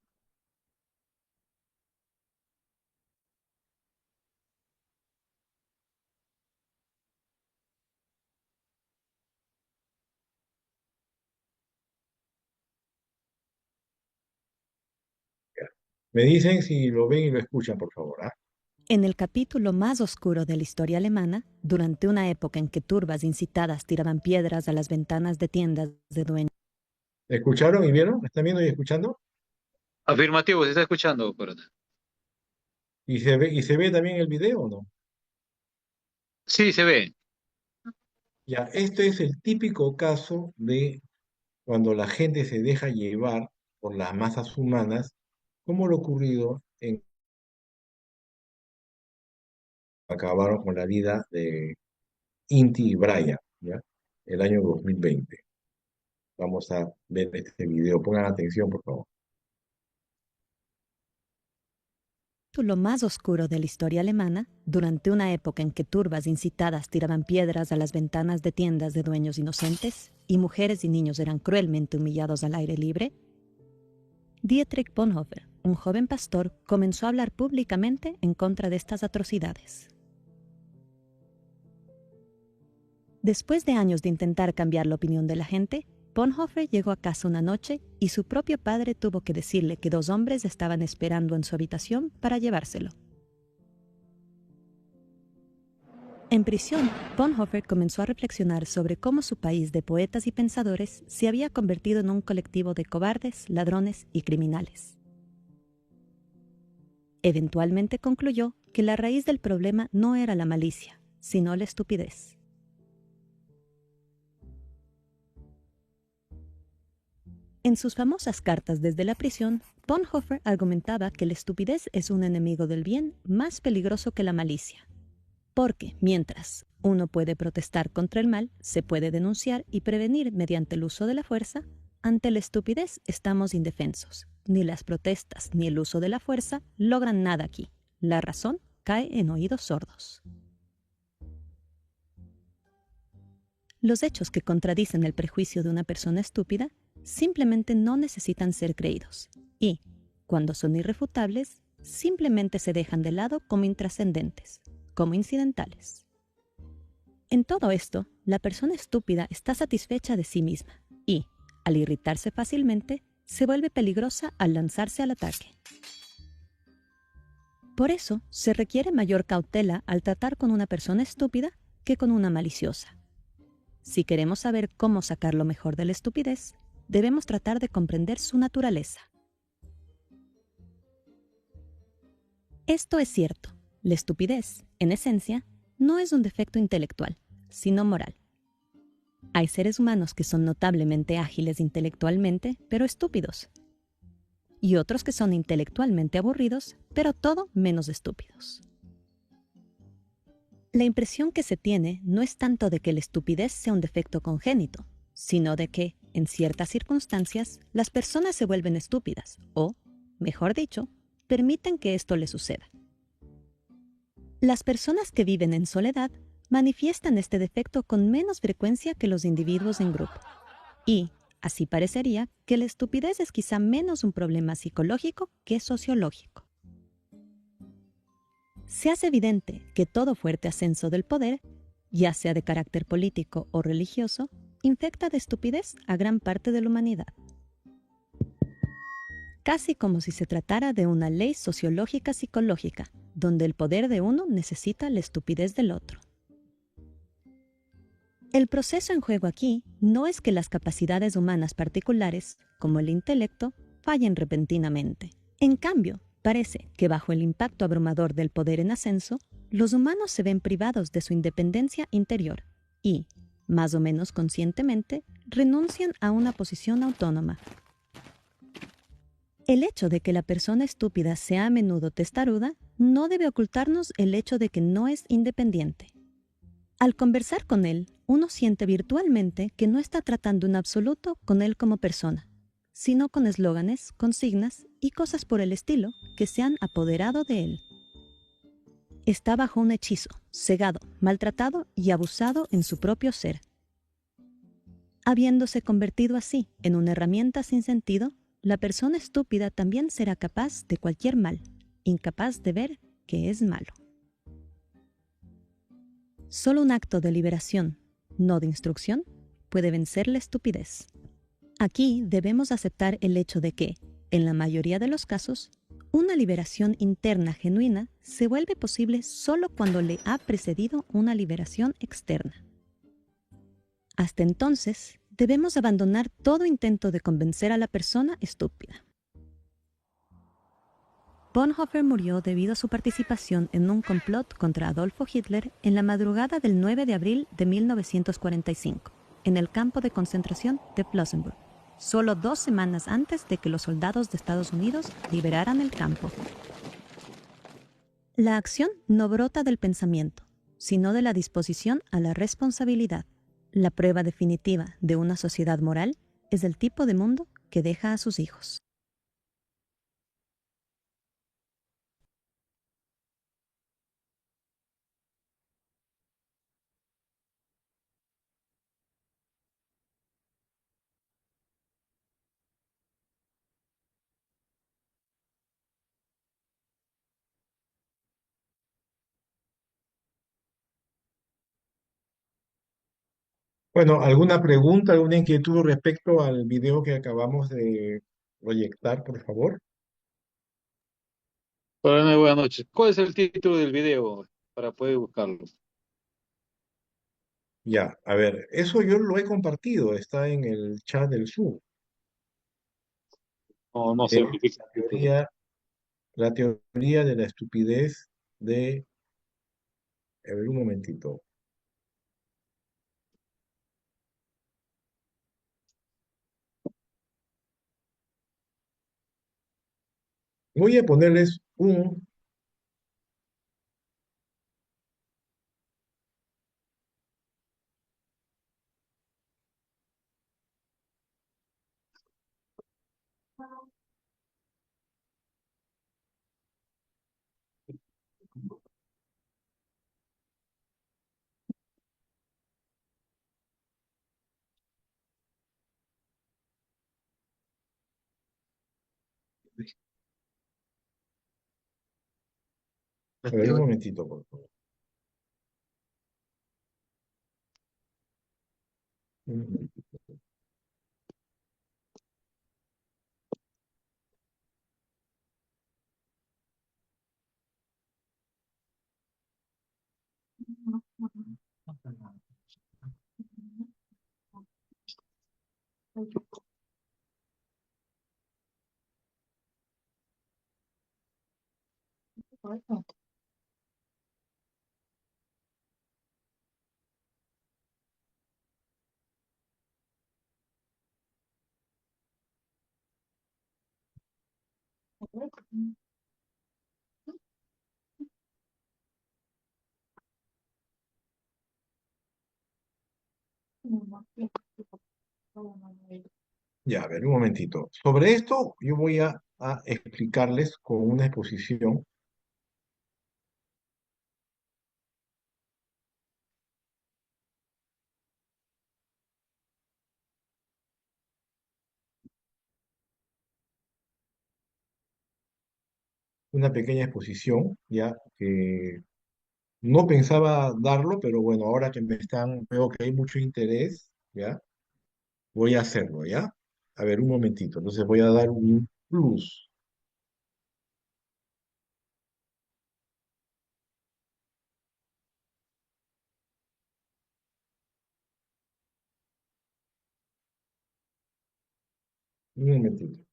Me dicen si lo ven y lo escuchan, por favor, ¿ah?
En el capítulo más oscuro de la historia alemana, durante una época en que turbas incitadas tiraban piedras a las ventanas de tiendas de dueños.
¿Escucharon y vieron? ¿Me están viendo y escuchando?
Afirmativo, se está escuchando, coronel.
Y se ve también el video o no?
Sí, se ve.
Ya, este es el típico caso de cuando la gente se deja llevar por las masas humanas, como lo ocurrido en acabaron con la vida de Inti y Brian, ¿ya? El año 2020. Vamos a ver este video. Pongan atención, por favor.
Lo más oscuro de la historia alemana, durante una época en que turbas incitadas tiraban piedras a las ventanas de tiendas de dueños inocentes y mujeres y niños eran cruelmente humillados al aire libre, Dietrich Bonhoeffer, un joven pastor, comenzó a hablar públicamente en contra de estas atrocidades. Después de años de intentar cambiar la opinión de la gente, Bonhoeffer llegó a casa una noche y su propio padre tuvo que decirle que 2 hombres estaban esperando en su habitación para llevárselo. En prisión, Bonhoeffer comenzó a reflexionar sobre cómo su país de poetas y pensadores se había convertido en un colectivo de cobardes, ladrones y criminales. Eventualmente concluyó que la raíz del problema no era la malicia, sino la estupidez. En sus famosas cartas desde la prisión, Bonhoeffer argumentaba que la estupidez es un enemigo del bien más peligroso que la malicia. Porque, mientras uno puede protestar contra el mal, se puede denunciar y prevenir mediante el uso de la fuerza, ante la estupidez estamos indefensos. Ni las protestas ni el uso de la fuerza logran nada aquí. La razón cae en oídos sordos. Los hechos que contradicen el prejuicio de una persona estúpida simplemente no necesitan ser creídos y, cuando son irrefutables, simplemente se dejan de lado como intrascendentes. como incidentales. En todo esto, la persona estúpida está satisfecha de sí misma y, al irritarse fácilmente, se vuelve peligrosa al lanzarse al ataque. Por eso, se requiere mayor cautela al tratar con una persona estúpida que con una maliciosa. Si queremos saber cómo sacar lo mejor de la estupidez, debemos tratar de comprender su naturaleza. Esto es cierto. La estupidez, en esencia, no es un defecto intelectual, sino moral. Hay seres humanos que son notablemente ágiles intelectualmente, pero estúpidos. Y otros que son intelectualmente aburridos, pero todo menos estúpidos. La impresión que se tiene no es tanto de que la estupidez sea un defecto congénito, sino de que, en ciertas circunstancias, las personas se vuelven estúpidas o, mejor dicho, permiten que esto les suceda. Las personas que viven en soledad manifiestan este defecto con menos frecuencia que los individuos en grupo. Y, así parecería, que la estupidez es quizá menos un problema psicológico que sociológico. Se hace evidente que todo fuerte ascenso del poder, ya sea de carácter político o religioso, infecta de estupidez a gran parte de la humanidad. Casi como si se tratara de una ley sociológica psicológica, donde el poder de uno necesita la estupidez del otro. El proceso en juego aquí no es que las capacidades humanas particulares, como el intelecto, fallen repentinamente. En cambio, parece que bajo el impacto abrumador del poder en ascenso, los humanos se ven privados de su independencia interior y, más o menos conscientemente, renuncian a una posición autónoma. El hecho de que la persona estúpida sea a menudo testaruda no debe ocultarnos el hecho de que no es independiente. Al conversar con él, uno siente virtualmente que no está tratando en absoluto con él como persona, sino con eslóganes, consignas y cosas por el estilo que se han apoderado de él. Está bajo un hechizo, cegado, maltratado y abusado en su propio ser. Habiéndose convertido así en una herramienta sin sentido, la persona estúpida también será capaz de cualquier mal, incapaz de ver que es malo. Solo un acto de liberación, no de instrucción, puede vencer la estupidez. Aquí debemos aceptar el hecho de que, en la mayoría de los casos, una liberación interna genuina se vuelve posible solo cuando le ha precedido una liberación externa. Hasta entonces, debemos abandonar todo intento de convencer a la persona estúpida. Bonhoeffer murió debido a su participación en un complot contra Adolfo Hitler en la madrugada del 9 de abril de 1945, en el campo de concentración de Flossenbürg, solo 2 semanas antes de que los soldados de Estados Unidos liberaran el campo. La acción no brota del pensamiento, sino de la disposición a la responsabilidad. La prueba definitiva de una sociedad moral es el tipo de mundo que deja a sus hijos.
Bueno, ¿alguna pregunta, alguna inquietud respecto al video que acabamos de proyectar, por favor?
Hola, buenas noches. ¿Cuál es el título del video para poder buscarlo?
Ya, a ver, eso yo lo he compartido, está en el chat del Zoom.
No, no sé
Es
qué es
la
el título.
la teoría de la estupidez de... A ver, un momentito. Voy a ponerles un...
La
A ver, un
teoría.
momentito, por favor. Mm. Ya, a ver, un momentito. Sobre esto, yo voy a explicarles con una exposición, una pequeña exposición, ya que no pensaba darlo, pero bueno, ahora que veo que hay mucho interés, ya, voy a hacerlo, ¿ya? A ver, un momentito. Entonces voy a dar un plus. Un momentito.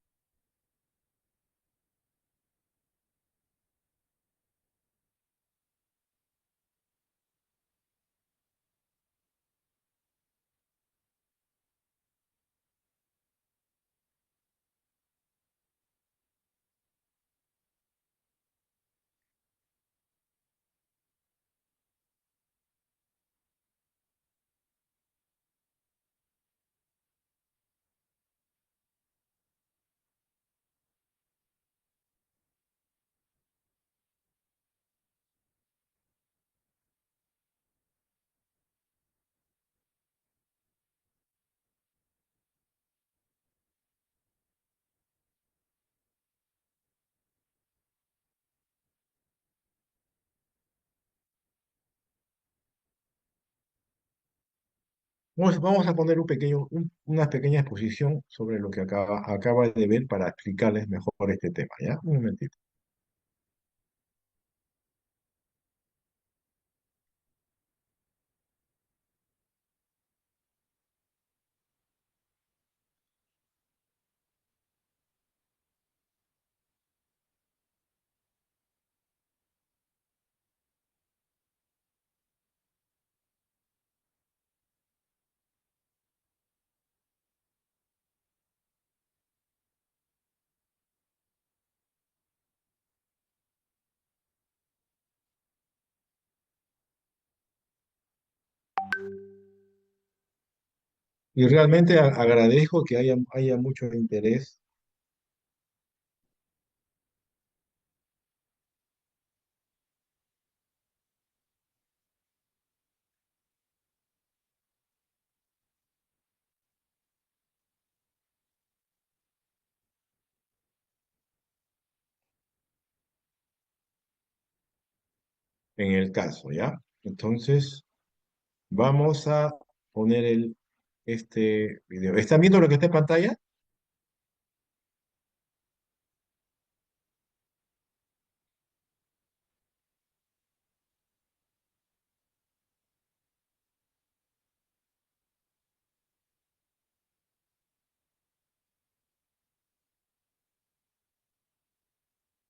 Vamos a poner una pequeña exposición sobre lo que acaba de ver para explicarles mejor este tema, ¿ya? Un momentito. Y realmente agradezco que haya mucho interés en el caso, ¿ya? Entonces, vamos a poner este video. ¿Están viendo lo que está en pantalla?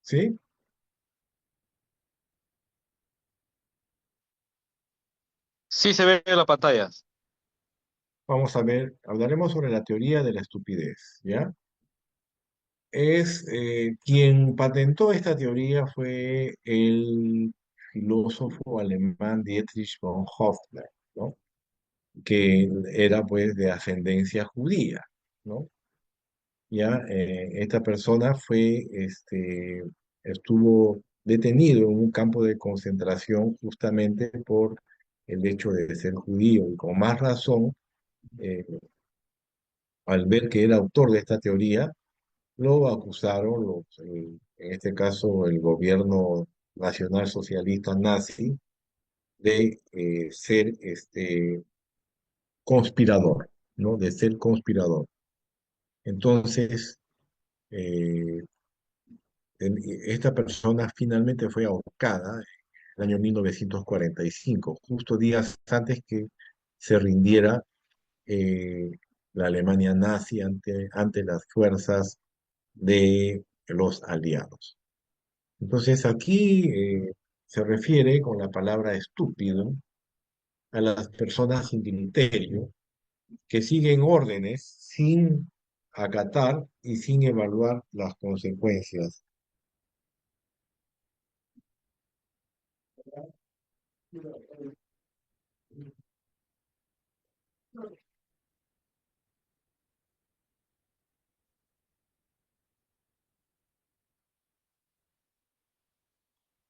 ¿Sí?
Sí se ve en la pantalla.
Vamos a ver, hablaremos sobre la teoría de la estupidez, ¿ya? Quien patentó esta teoría fue el filósofo alemán Dietrich Bonhoeffer, ¿no? Que era pues de ascendencia judía, ¿no? Ya, esta persona estuvo detenido en un campo de concentración justamente por el hecho de ser judío y con más razón, eh, al ver que era autor de esta teoría, lo acusaron, en este caso el gobierno nacional socialista nazi, de ser conspirador, ¿no? De ser conspirador. Entonces, eh, esta persona finalmente fue ahorcada en el año 1945, justo días antes que se rindiera eh, la Alemania nazi ante las fuerzas de los aliados. Entonces aquí se refiere con la palabra estúpido a las personas sin criterio que siguen órdenes sin acatar y sin evaluar las consecuencias.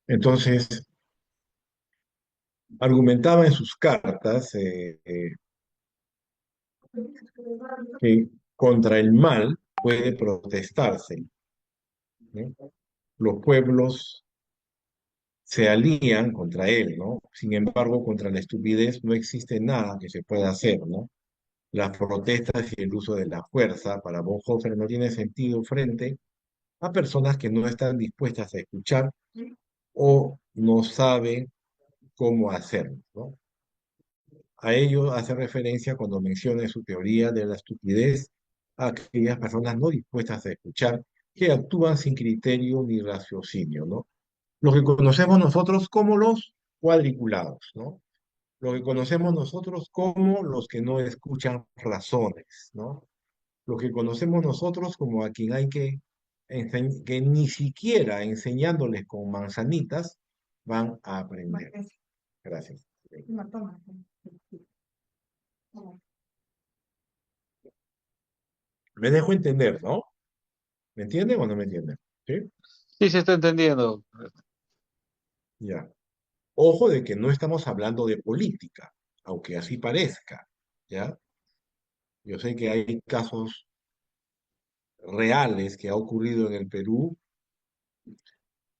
Entonces, argumentaba en sus cartas que contra el mal puede protestarse, ¿no? Los pueblos se alían contra él, ¿no? Sin embargo, contra la estupidez no existe nada que se pueda hacer, ¿no? Las protestas y el uso de la fuerza para Bonhoeffer no tiene sentido frente a personas que no están dispuestas a escuchar o no saben cómo hacerlo, ¿no? A ello hace referencia cuando menciona en su teoría de la estupidez a aquellas personas no dispuestas a escuchar que actúan sin criterio ni raciocinio, ¿no? Lo que conocemos nosotros como los cuadriculados, ¿no? Lo que conocemos nosotros como los que no escuchan razones, ¿no? Lo que conocemos nosotros como a quien hay que ni siquiera enseñándoles con manzanitas van a aprender. Gracias. Me dejo entender, ¿no? ¿Me entienden o no me entienden? ¿Sí?
Sí, se está entendiendo.
Ya. Ojo de que no estamos hablando de política, aunque así parezca, ¿ya? Yo sé que hay casos reales que ha ocurrido en el Perú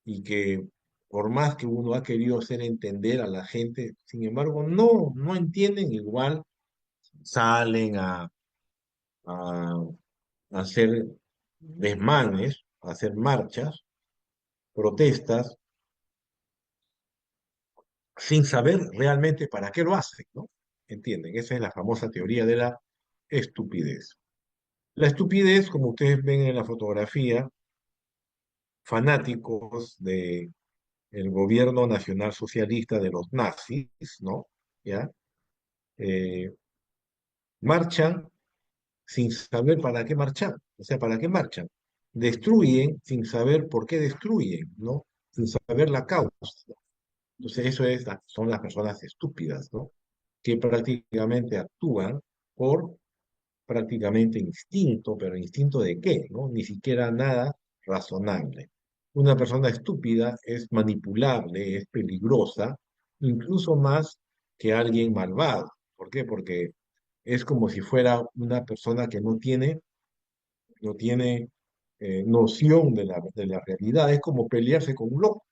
y que por más que uno ha querido hacer entender a la gente, sin embargo, no entienden igual, salen a hacer desmanes, a hacer marchas, protestas, sin saber realmente para qué lo hacen, ¿no? ¿Entienden? Esa es la famosa teoría de la estupidez. La estupidez, como ustedes ven en la fotografía, fanáticos de el gobierno nacional socialista de los nazis, ¿no? ¿Ya? Eh, marchan sin saber para qué marchan, o sea, para qué marchan. Destruyen sin saber por qué destruyen, ¿no? Sin saber la causa. Entonces, son las personas estúpidas, ¿no? Que prácticamente actúan por prácticamente instinto, pero instinto de qué, ¿no? Ni siquiera nada razonable. Una persona estúpida es manipulable, es peligrosa, incluso más que alguien malvado. ¿Por qué? Porque es como si fuera una persona que no tiene noción de la realidad. Es como pelearse con un loco.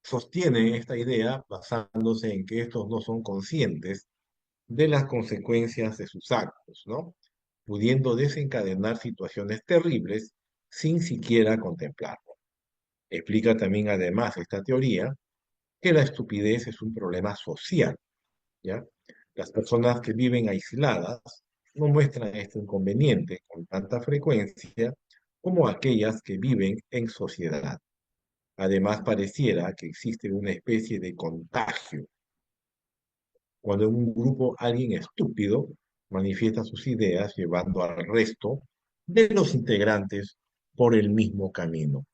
Sostiene esta idea basándose en que estos no son conscientes de las consecuencias de sus actos, ¿no? Pudiendo desencadenar situaciones terribles sin siquiera contemplarlo. Explica también, además, esta teoría, que la estupidez es un problema social, ¿ya? Las personas que viven aisladas no muestran este inconveniente con tanta frecuencia como aquellas que viven en sociedad. Además, pareciera que existe una especie de contagio cuando en un grupo alguien estúpido manifiesta sus ideas llevando al resto de los integrantes por el mismo camino.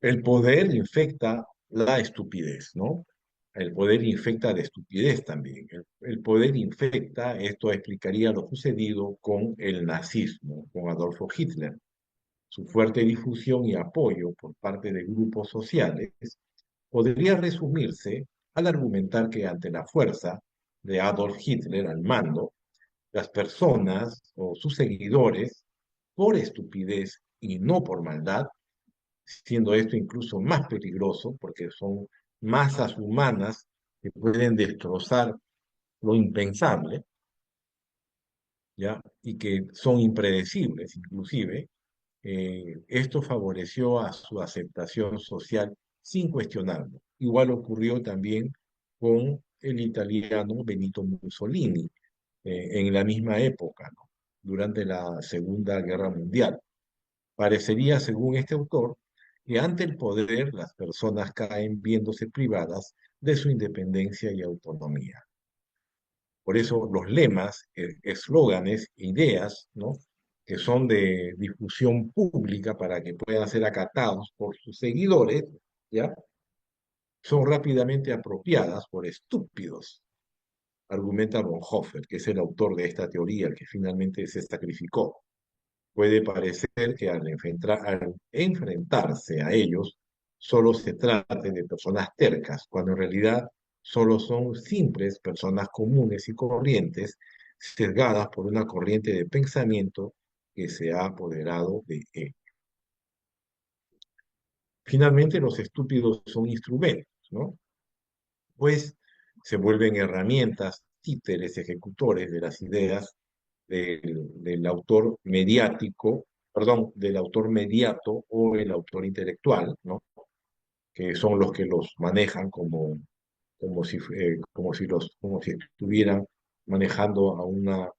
El poder infecta la estupidez, ¿no? El poder infecta de estupidez también. El poder infecta, esto explicaría lo sucedido con el nazismo, con Adolfo Hitler. Su fuerte difusión y apoyo por parte de grupos sociales podría resumirse al argumentar que ante la fuerza de Adolf Hitler al mando, las personas o sus seguidores, por estupidez y no por maldad, siendo esto incluso más peligroso porque son masas humanas que pueden destrozar lo impensable, ¿ya? Y que son impredecibles inclusive, esto favoreció a su aceptación social sin cuestionarlo. Igual ocurrió también con el italiano Benito Mussolini, en la misma época, ¿no? Durante la Segunda Guerra Mundial. Parecería, según este autor, que ante el poder las personas caen viéndose privadas de su independencia y autonomía. Por eso los lemas, eslóganes, ideas, ¿no? Que son de difusión pública para que puedan ser acatados por sus seguidores, ¿ya? Son rápidamente apropiadas por estúpidos, argumenta Bonhoeffer, que es el autor de esta teoría, el que finalmente se sacrificó. Puede parecer que al enfrentarse a ellos solo se trate de personas tercas, cuando en realidad solo son simples personas comunes y corrientes, sesgadas por una corriente de pensamiento que se ha apoderado de él. Finalmente, los estúpidos son instrumentos, ¿no? Pues se vuelven herramientas, títeres, ejecutores de las ideas del autor mediático, perdón, del autor mediato o el autor intelectual, ¿no? Que son los que los manejan como si estuvieran manejando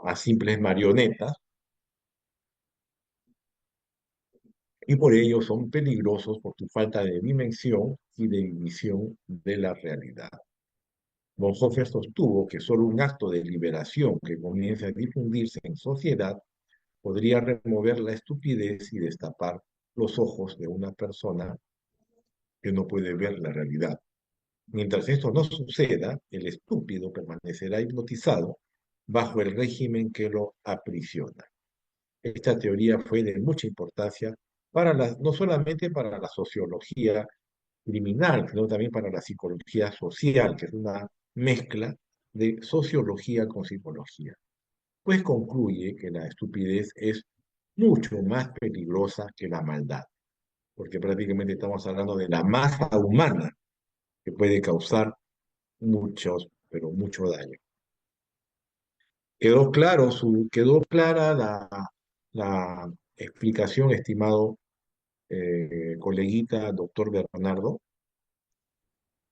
a simples marionetas, y por ello son peligrosos por su falta de dimensión y de visión de la realidad. Bonhoeffer sostuvo que solo un acto de liberación que comience a difundirse en sociedad podría remover la estupidez y destapar los ojos de una persona que no puede ver la realidad. Mientras esto no suceda, el estúpido permanecerá hipnotizado bajo el régimen que lo aprisiona. Esta teoría fue de mucha importancia no solamente para la sociología criminal, sino también para la psicología social, que es una mezcla de sociología con psicología. Pues concluye que la estupidez es mucho más peligrosa que la maldad, porque prácticamente estamos hablando de la masa humana que puede causar muchos, pero mucho daño. Quedó clara la explicación, estimado coleguita, doctor Bernardo.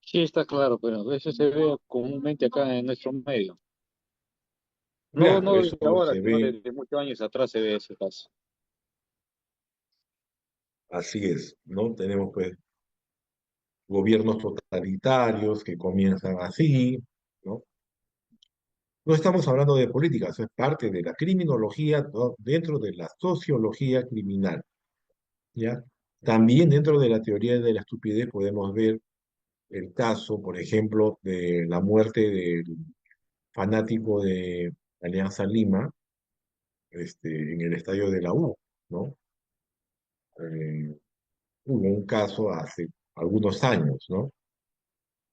Sí, está claro, pero a veces se ve comúnmente acá en nuestro medio. No,
Claro,
no desde
eso
ahora,
se
sino
ve,
desde muchos años atrás se ve ese caso.
así es, ¿no? Tenemos pues gobiernos totalitarios que comienzan así, ¿no? No estamos hablando de política, eso es parte de la criminología, ¿no? Dentro de la sociología criminal, ¿ya? También dentro de la teoría de la estupidez podemos ver el caso, por ejemplo, de la muerte del fanático de Alianza Lima, en el estadio de la U, ¿no? Eh, Hubo un caso hace algunos años, ¿no?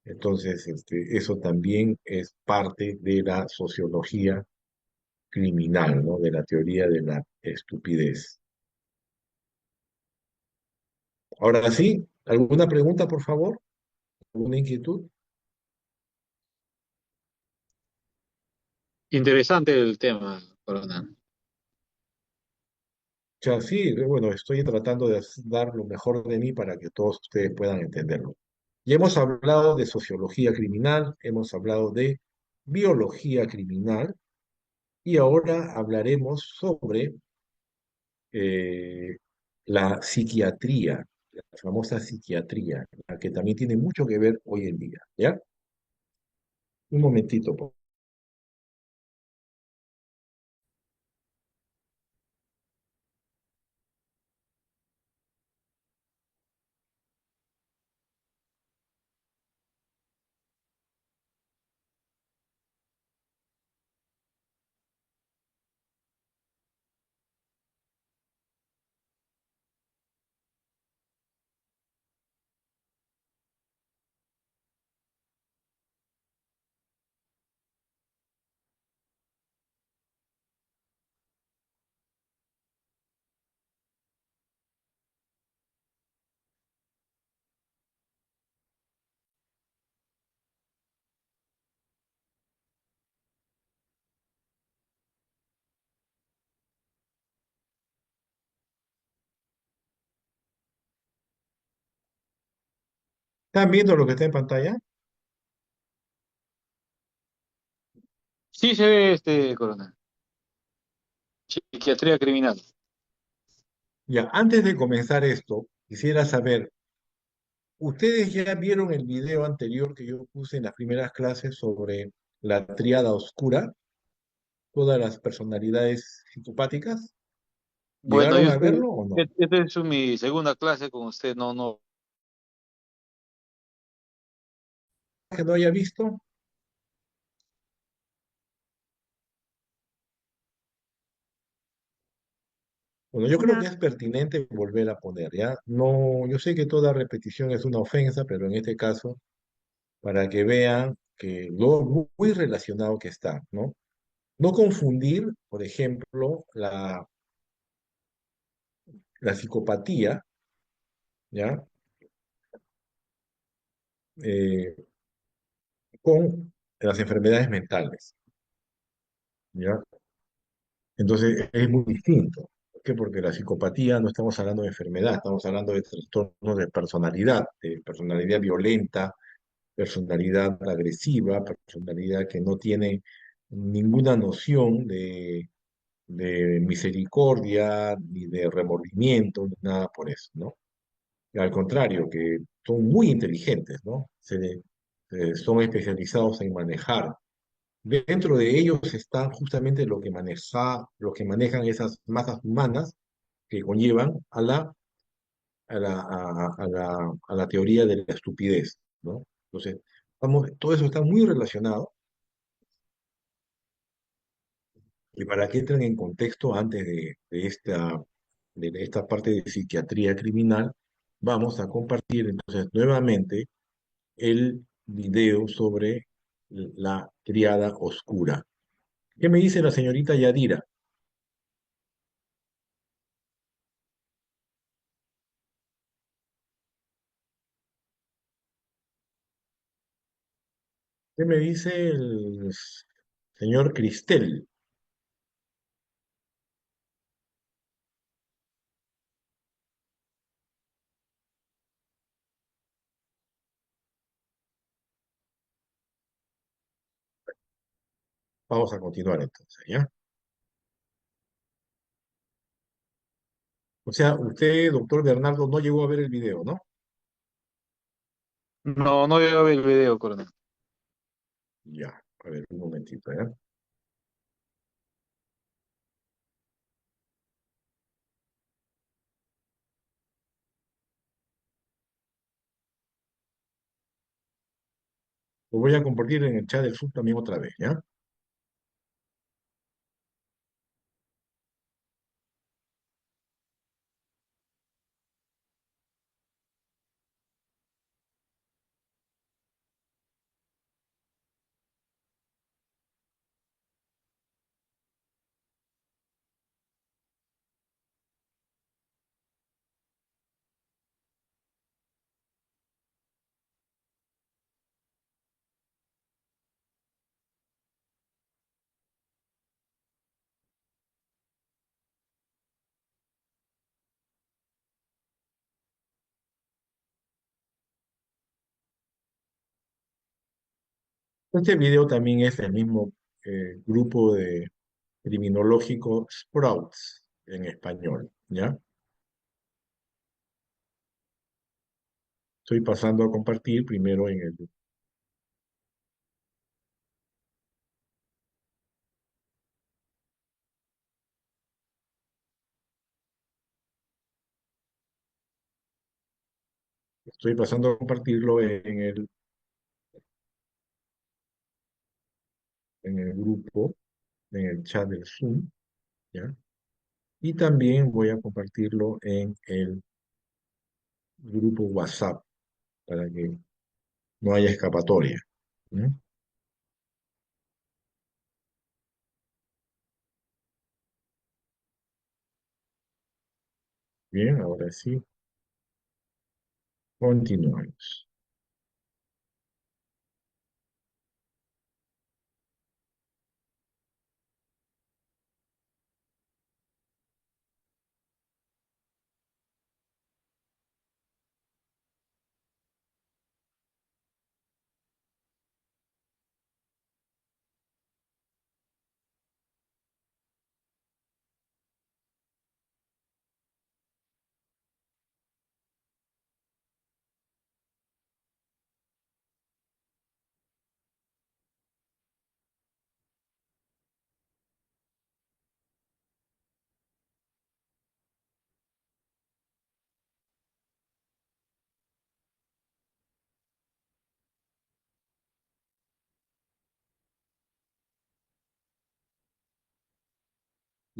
Entonces, eso también es parte de la sociología criminal, ¿no? De la teoría de la estupidez. Ahora sí, ¿alguna pregunta, por favor? ¿Alguna inquietud?
Interesante el tema, Coronel.
O sea, sí, bueno, estoy tratando de dar lo mejor de mí para que todos ustedes puedan entenderlo. Ya hemos hablado de sociología criminal, hemos hablado de biología criminal y ahora hablaremos sobre eh, la psiquiatría, la famosa psiquiatría, la que también tiene mucho que ver hoy en día, ¿ya? Un momentito, por ¿Están viendo lo que está en pantalla?
Sí se ve, coronel. Psiquiatría criminal.
Ya, antes de comenzar esto, quisiera saber, ¿ustedes ya vieron el video anterior que yo puse en las primeras clases sobre la tríada oscura, todas las personalidades psicopáticas?
Bueno,
¿Llegaron a verlo o no?
esta es mi segunda clase con usted, no, no.
¿Que no haya visto? Bueno, yo creo
No,
que es pertinente volver a poner, ¿ya? No, yo sé que toda repetición es una ofensa, pero en este caso, para que vean que lo muy relacionado que está, ¿no? No confundir, por ejemplo, la psicopatía, ¿ya? Eh, con las enfermedades mentales, ¿ya? Entonces es muy distinto. ¿Por qué? Porque la psicopatía no estamos hablando de enfermedad, estamos hablando de trastornos de personalidad violenta, personalidad agresiva, personalidad que no tiene ninguna noción de misericordia, ni de remordimiento, ni nada por eso, ¿no? Y al contrario, que son muy inteligentes, ¿no? Son especializados en manejar. Dentro de ellos están justamente lo que manejan esas masas humanas que conllevan a la teoría de la estupidez, ¿no? Entonces, todo eso está muy relacionado y para que entren en contexto antes de esta parte de psiquiatría criminal, vamos a compartir entonces nuevamente el video sobre la triada oscura. ¿Qué me dice la señorita Yadira? ¿Qué me dice el señor Cristel? Vamos a continuar entonces, ¿ya? O sea, usted, doctor Bernardo, no llegó a ver el video, ¿no?
No, no llego a ver el video, coronel.
Ya, a ver, un momentito, ¿ya? Lo voy a compartir en el chat del Zoom también otra vez, ¿ya? Este video también es el mismo grupo de criminológico Sprouts en español, ¿ya? Estoy pasando a compartir primero estoy pasando a compartirlo en el grupo, en el chat del Zoom, ¿ya? Y también voy a compartirlo en el grupo WhatsApp para que no haya escapatoria. ¿Mm? Bien, ahora sí, continuamos.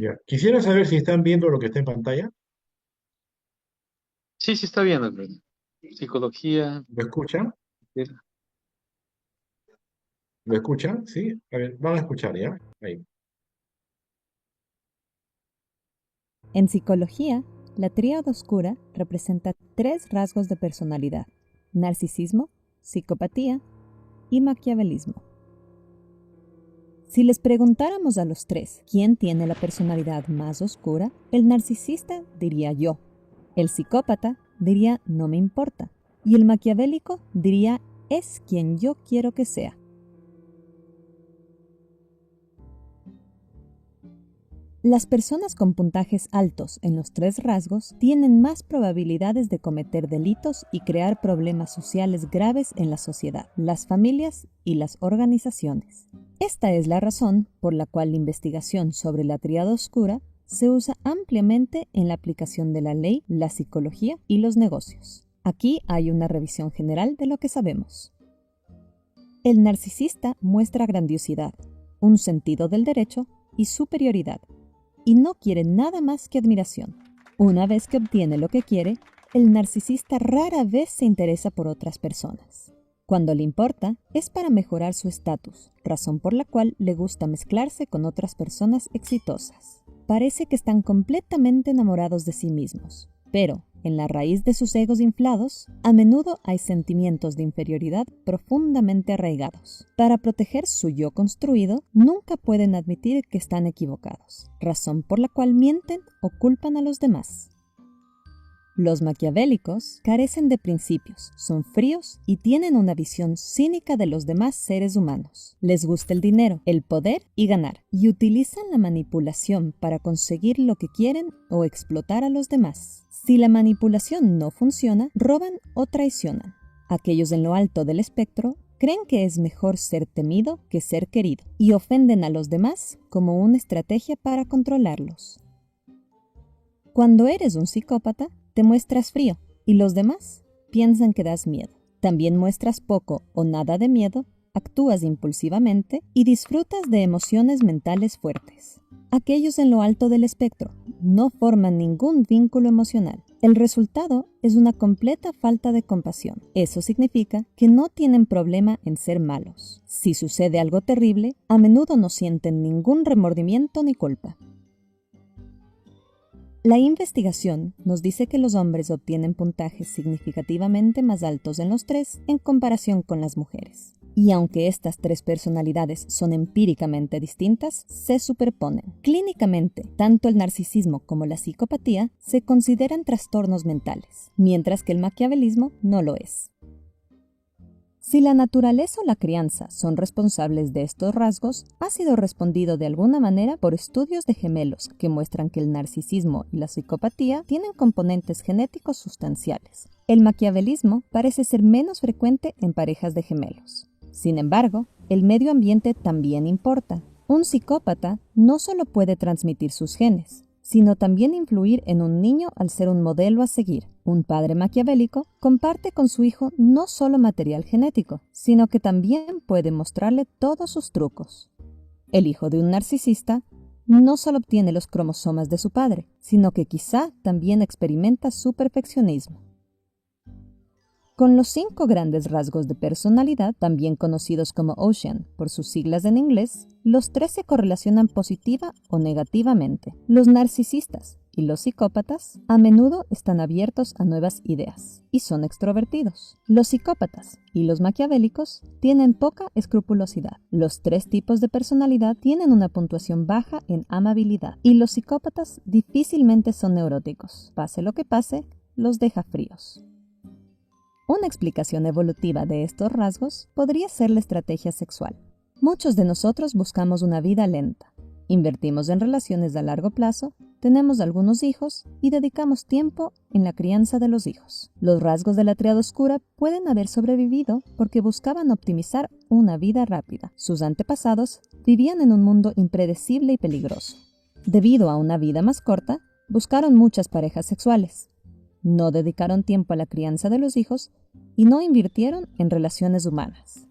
Ya. Quisiera saber si están viendo lo que está en pantalla.
Sí, sí está bien, Alfredo. Psicología.
¿Lo escuchan? ¿Lo escuchan? Sí. A ver, van a escuchar, ¿ya? Ahí.
En psicología, la tríada oscura representa 3 rasgos de personalidad: narcisismo, psicopatía y maquiavelismo. Si les preguntáramos a los 3 quién tiene la personalidad más oscura, el narcisista diría yo, el psicópata diría no me importa y el maquiavélico diría es quien yo quiero que sea. Las personas con puntajes altos en los 3 rasgos tienen más probabilidades de cometer delitos y crear problemas sociales graves en la sociedad, las familias y las organizaciones. Esta es la razón por la cual la investigación sobre la tríada oscura se usa ampliamente en la aplicación de la ley, la psicología y los negocios. Aquí hay una revisión general de lo que sabemos. El narcisista muestra grandiosidad, un sentido del derecho y superioridad, y no quiere nada más que admiración. Una vez que obtiene lo que quiere, el narcisista rara vez se interesa por otras personas. Cuando le importa, es para mejorar su estatus, razón por la cual le gusta mezclarse con otras personas exitosas. Parece que están completamente enamorados de sí mismos, pero en la raíz de sus egos inflados, a menudo hay sentimientos de inferioridad profundamente arraigados. Para proteger su yo construido, nunca pueden admitir que están equivocados, razón por la cual mienten o culpan a los demás. Los maquiavélicos carecen de principios, son fríos y tienen una visión cínica de los demás seres humanos. Les gusta el dinero, el poder y ganar, y utilizan la manipulación para conseguir lo que quieren o explotar a los demás. Si la manipulación no funciona, roban o traicionan. Aquellos en lo alto del espectro creen que es mejor ser temido que ser querido, y ofenden a los demás como una estrategia para controlarlos. Cuando eres un psicópata, te muestras frío y los demás piensan que das miedo. También muestras poco o nada de miedo, actúas impulsivamente y disfrutas de emociones mentales fuertes. Aquellos en lo alto del espectro no forman ningún vínculo emocional. El resultado es una completa falta de compasión. Eso significa que no tienen problema en ser malos. Si sucede algo terrible, a menudo no sienten ningún remordimiento ni culpa. La investigación nos dice que los hombres obtienen puntajes significativamente más altos en los 3 en comparación con las mujeres. Y aunque estas 3 personalidades son empíricamente distintas, se superponen. Clínicamente, tanto el narcisismo como la psicopatía se consideran trastornos mentales, mientras que el maquiavelismo no lo es. Si la naturaleza o la crianza son responsables de estos rasgos, ha sido respondido de alguna manera por estudios de gemelos que muestran que el narcisismo y la psicopatía tienen componentes genéticos sustanciales. El maquiavelismo parece ser menos frecuente en parejas de gemelos. Sin embargo, el medio ambiente también importa. Un psicópata no solo puede transmitir sus genes, sino también influir en un niño al ser un modelo a seguir. Un padre maquiavélico comparte con su hijo no solo material genético, sino que también puede mostrarle todos sus trucos. El hijo de un narcisista no solo obtiene los cromosomas de su padre, sino que quizá también experimenta su perfeccionismo. Con los 5 grandes rasgos de personalidad, también conocidos como Ocean por sus siglas en inglés, los 3 se correlacionan positiva o negativamente. Los narcisistas y los psicópatas a menudo están abiertos a nuevas ideas y son extrovertidos. Los psicópatas y los maquiavélicos tienen poca escrupulosidad. Los 3 tipos de personalidad tienen una puntuación baja en amabilidad y los psicópatas difícilmente son neuróticos. Pase lo que pase, los deja fríos. Una explicación evolutiva de estos rasgos podría ser la estrategia sexual. Muchos de nosotros buscamos una vida lenta, invertimos en relaciones a largo plazo, tenemos algunos hijos y dedicamos tiempo en la crianza de los hijos. Los rasgos de la tríada oscura pueden haber sobrevivido porque buscaban optimizar una vida rápida. Sus antepasados vivían en un mundo impredecible y peligroso. Debido a una vida más corta, buscaron muchas parejas sexuales. No dedicaron tiempo a la crianza de los hijos y no invirtieron en relaciones humanas.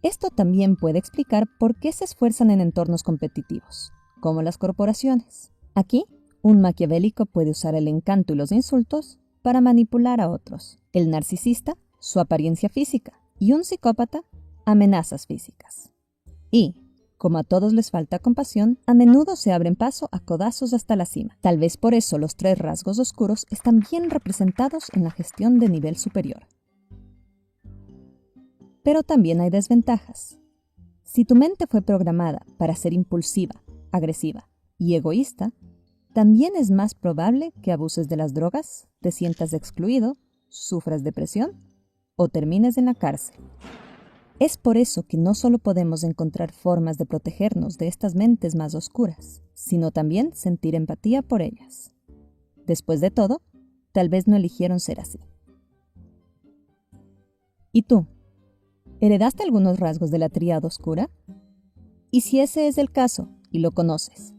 Esto también puede explicar por qué se esfuerzan en entornos competitivos, como las corporaciones. Aquí, un maquiavélico puede usar el encanto y los insultos para manipular a otros. El narcisista, su apariencia física, y un psicópata, amenazas físicas. Y, como a todos les falta compasión, a menudo se abren paso a codazos hasta la cima. Tal vez por eso los tres rasgos oscuros están bien representados en la gestión de nivel superior. Pero también hay desventajas. Si tu mente fue programada para ser impulsiva, agresiva y egoísta, también es más probable que abuses de las drogas, te sientas excluido, sufras depresión o termines en la cárcel. Es por eso que no solo podemos encontrar formas de protegernos de estas mentes más oscuras, sino también sentir empatía por ellas. Después de todo, tal vez no eligieron ser así. ¿Y tú? ¿Heredaste algunos rasgos de la tríada oscura? Y si ese es el caso, y lo conoces,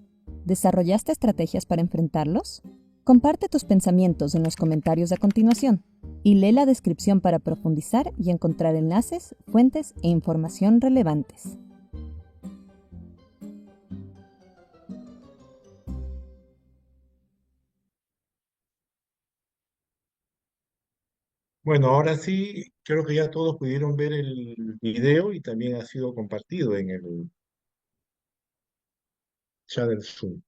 ¿desarrollaste estrategias para enfrentarlos? Comparte tus pensamientos en los comentarios a continuación y lee la descripción para profundizar y encontrar enlaces, fuentes e información relevantes.
Bueno, ahora sí, creo que ya todos pudieron ver el video y también ha sido compartido en el chat del Zoom.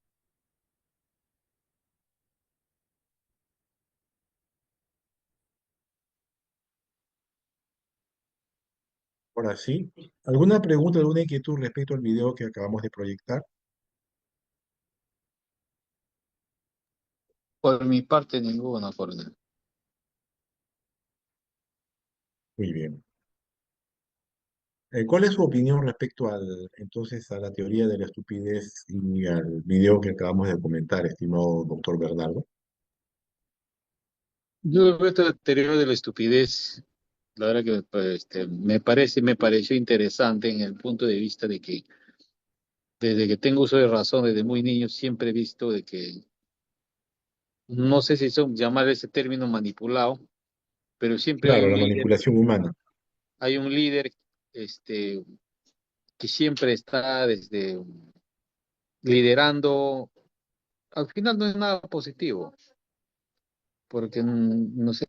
Ahora sí, ¿alguna pregunta, alguna inquietud respecto al video que acabamos de proyectar?
Por mi parte, ninguna, coronel.
Muy bien. ¿Cuál es su opinión respecto entonces, a la teoría de la estupidez y al video que acabamos de comentar, estimado doctor Bernardo?
Yo veo esta teoría de la estupidez, la verdad que me pareció interesante en el punto de vista de que desde que tengo uso de razón, desde muy niño, siempre he visto de que, no sé si son llamar ese término manipulado, pero siempre
Claro, la manipulación humana.
hay un líder, este, que siempre está liderando. Al final no es nada positivo, porque no sé,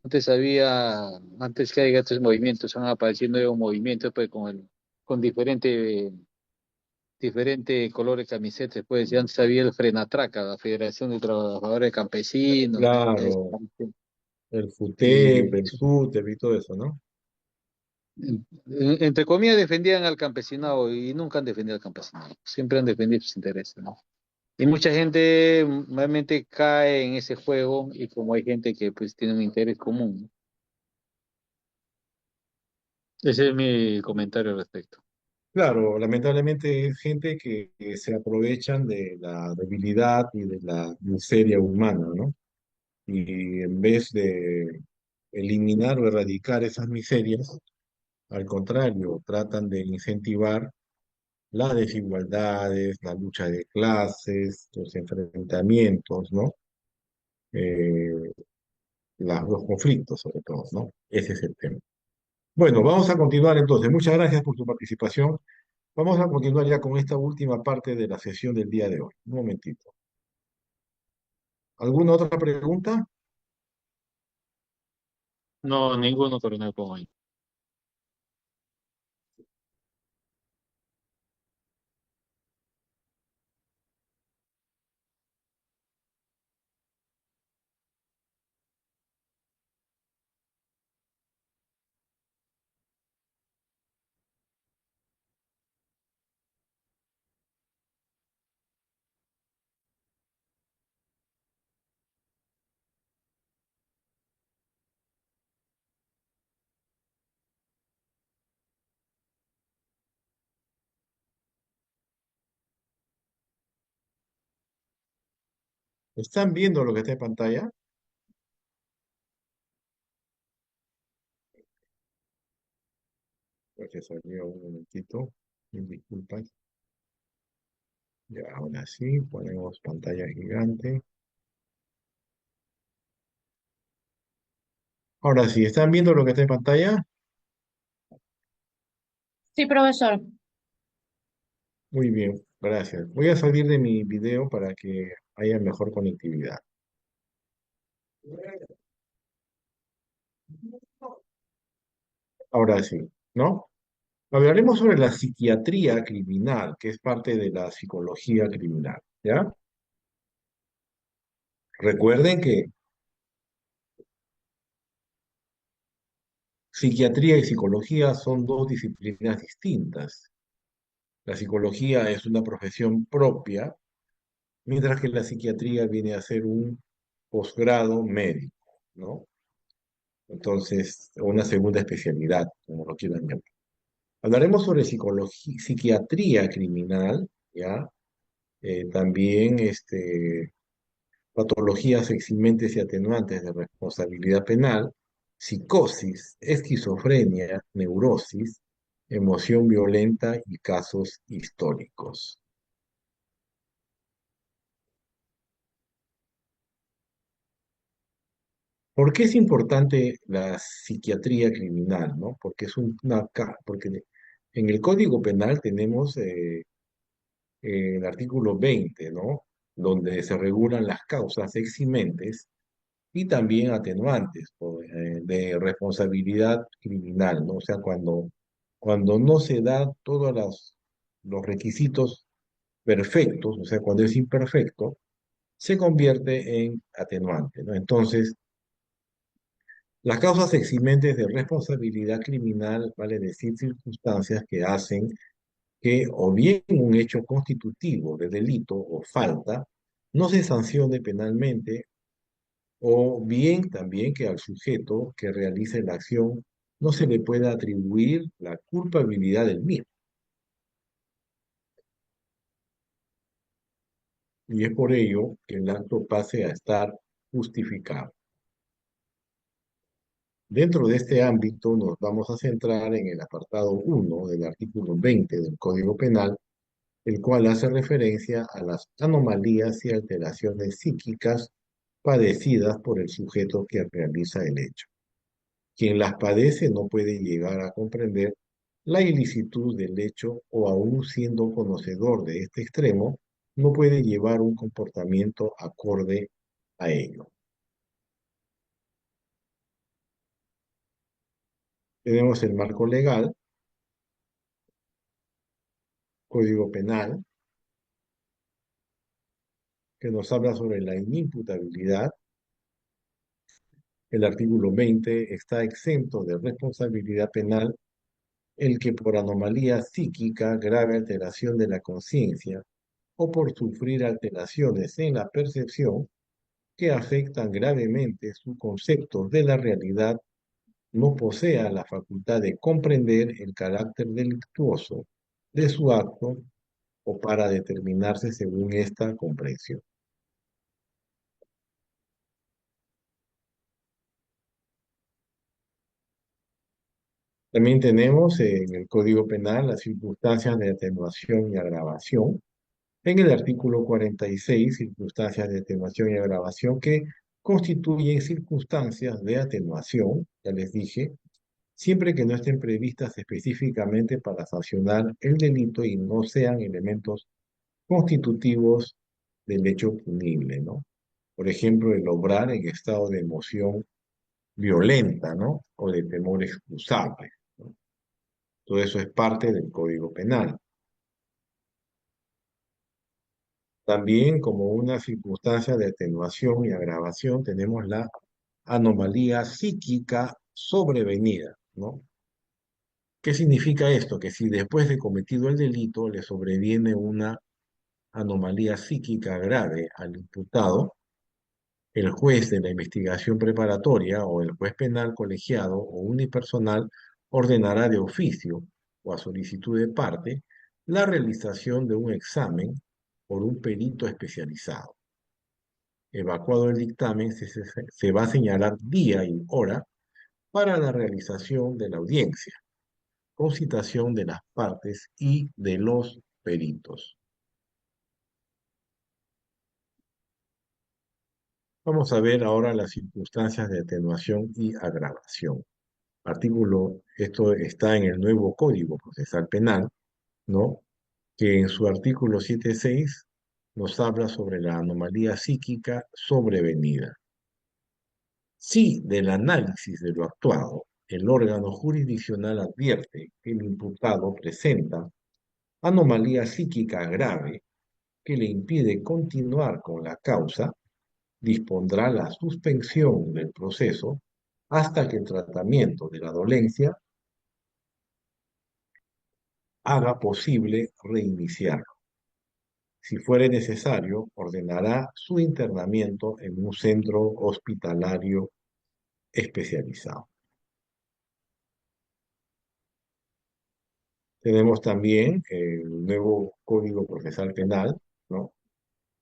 antes que haya estos movimientos, van apareciendo nuevos movimientos pues con diferente color de camisetas, pues ya antes había el Frenatraca, la Federación de Trabajadores Campesinos,
Claro, el
y
FUTEP, el SUTEP y todo eso, ¿no?
entre comillas defendían al campesinado y nunca han defendido al campesinado, siempre han defendido sus intereses, ¿no? Y mucha gente realmente cae en ese juego y como hay gente que pues tiene un interés común, ¿no? Ese es mi comentario al respecto.
Claro, lamentablemente es gente que se aprovechan de la debilidad y de la miseria humana, ¿no? Y en vez de eliminar o erradicar esas miserias, al contrario, tratan de incentivar las desigualdades, la lucha de clases, los enfrentamientos, ¿no? Eh, los conflictos, sobre todo, ¿no? Ese es el tema. Bueno, vamos a continuar entonces. Muchas gracias por tu participación. Vamos a continuar ya con esta última parte de la sesión del día de hoy. Un momentito. ¿Alguna otra pregunta?
No, ninguno coronel como ahí.
¿Están viendo lo que está en pantalla? Porque salió un momentito. Mil disculpas. Ya, ahora sí, ponemos pantalla gigante. Ahora sí, ¿están viendo lo que está en pantalla?
Sí, profesor.
Muy bien, gracias. Voy a salir de mi video para que haya mejor conectividad. Ahora sí, ¿no? Hablaremos sobre la psiquiatría criminal, que es parte de la psicología criminal, ¿ya? Recuerden que psiquiatría y psicología son dos disciplinas distintas. La psicología es una profesión propia, mientras que la psiquiatría viene a ser un posgrado médico, ¿no? Entonces, una segunda especialidad, como lo quieran llamar. Hablaremos sobre psicología, psiquiatría criminal, ¿ya? También patologías eximentes y atenuantes de responsabilidad penal, psicosis, esquizofrenia, neurosis, emoción violenta y casos históricos. ¿Por qué es importante la psiquiatría criminal, no? Porque porque en el Código Penal tenemos el artículo 20, ¿no? Donde se regulan las causas eximentes y también atenuantes de responsabilidad criminal, ¿no? O sea, cuando no se da todos los requisitos perfectos, o sea, cuando es imperfecto, se convierte en atenuante, ¿no? Entonces, las causas eximentes de responsabilidad criminal, vale decir, circunstancias que hacen que o bien un hecho constitutivo de delito o falta no se sancione penalmente, o bien también que al sujeto que realice la acción no se le pueda atribuir la culpabilidad del mismo. Y es por ello que el acto pase a estar justificado. Dentro de este ámbito nos vamos a centrar en el apartado 1 del artículo 20 del Código Penal, el cual hace referencia a las anomalías y alteraciones psíquicas padecidas por el sujeto que realiza el hecho. Quien las padece no puede llegar a comprender la ilicitud del hecho o aun siendo conocedor de este extremo, no puede llevar un comportamiento acorde a ello. Tenemos el marco legal, Código Penal, que nos habla sobre la inimputabilidad. El artículo 20 está exento de responsabilidad penal el que por anomalía psíquica, grave alteración de la conciencia o por sufrir alteraciones en la percepción que afectan gravemente su concepto de la realidad, no posea la facultad de comprender el carácter delictuoso de su acto o para determinarse según esta comprensión. También tenemos en el Código Penal las circunstancias de atenuación y agravación. En el artículo 46, circunstancias de atenuación y agravación que constituyen circunstancias de atenuación, ya les dije, siempre que no estén previstas específicamente para sancionar el delito y no sean elementos constitutivos del hecho punible, ¿no? Por ejemplo, el obrar en estado de emoción violenta, ¿no? O de temor excusable, ¿no? Todo eso es parte del Código Penal. También como una circunstancia de atenuación y agravación tenemos la anomalía psíquica sobrevenida, ¿no? ¿Qué significa esto? Que si después de cometido el delito le sobreviene una anomalía psíquica grave al imputado, el juez de la investigación preparatoria o el juez penal colegiado o unipersonal ordenará de oficio o a solicitud de parte la realización de un examen por un perito especializado. Evacuado el dictamen, se va a señalar día y hora para la realización de la audiencia, con citación de las partes y de los peritos. Vamos a ver ahora las circunstancias de atenuación y agravación. Esto está en el nuevo Código Procesal Penal, ¿no? Que en su artículo 7.6 nos habla sobre la anomalía psíquica sobrevenida. Si del análisis de lo actuado, el órgano jurisdiccional advierte que el imputado presenta anomalía psíquica grave que le impide continuar con la causa, dispondrá la suspensión del proceso hasta que el tratamiento de la dolencia haga posible reiniciarlo. Si fuere necesario, ordenará su internamiento en un centro hospitalario especializado. Tenemos también el nuevo Código Procesal Penal, ¿no?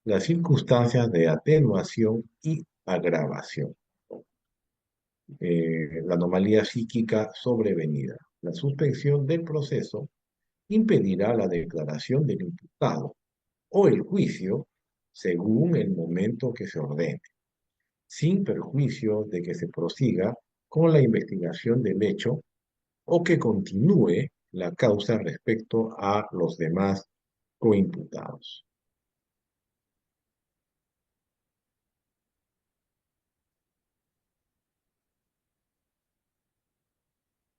Las circunstancias de atenuación y agravación, ¿no? La anomalía psíquica sobrevenida. La suspensión del proceso impedirá la declaración del imputado o el juicio según el momento que se ordene, sin perjuicio de que se prosiga con la investigación del hecho o que continúe la causa respecto a los demás coimputados.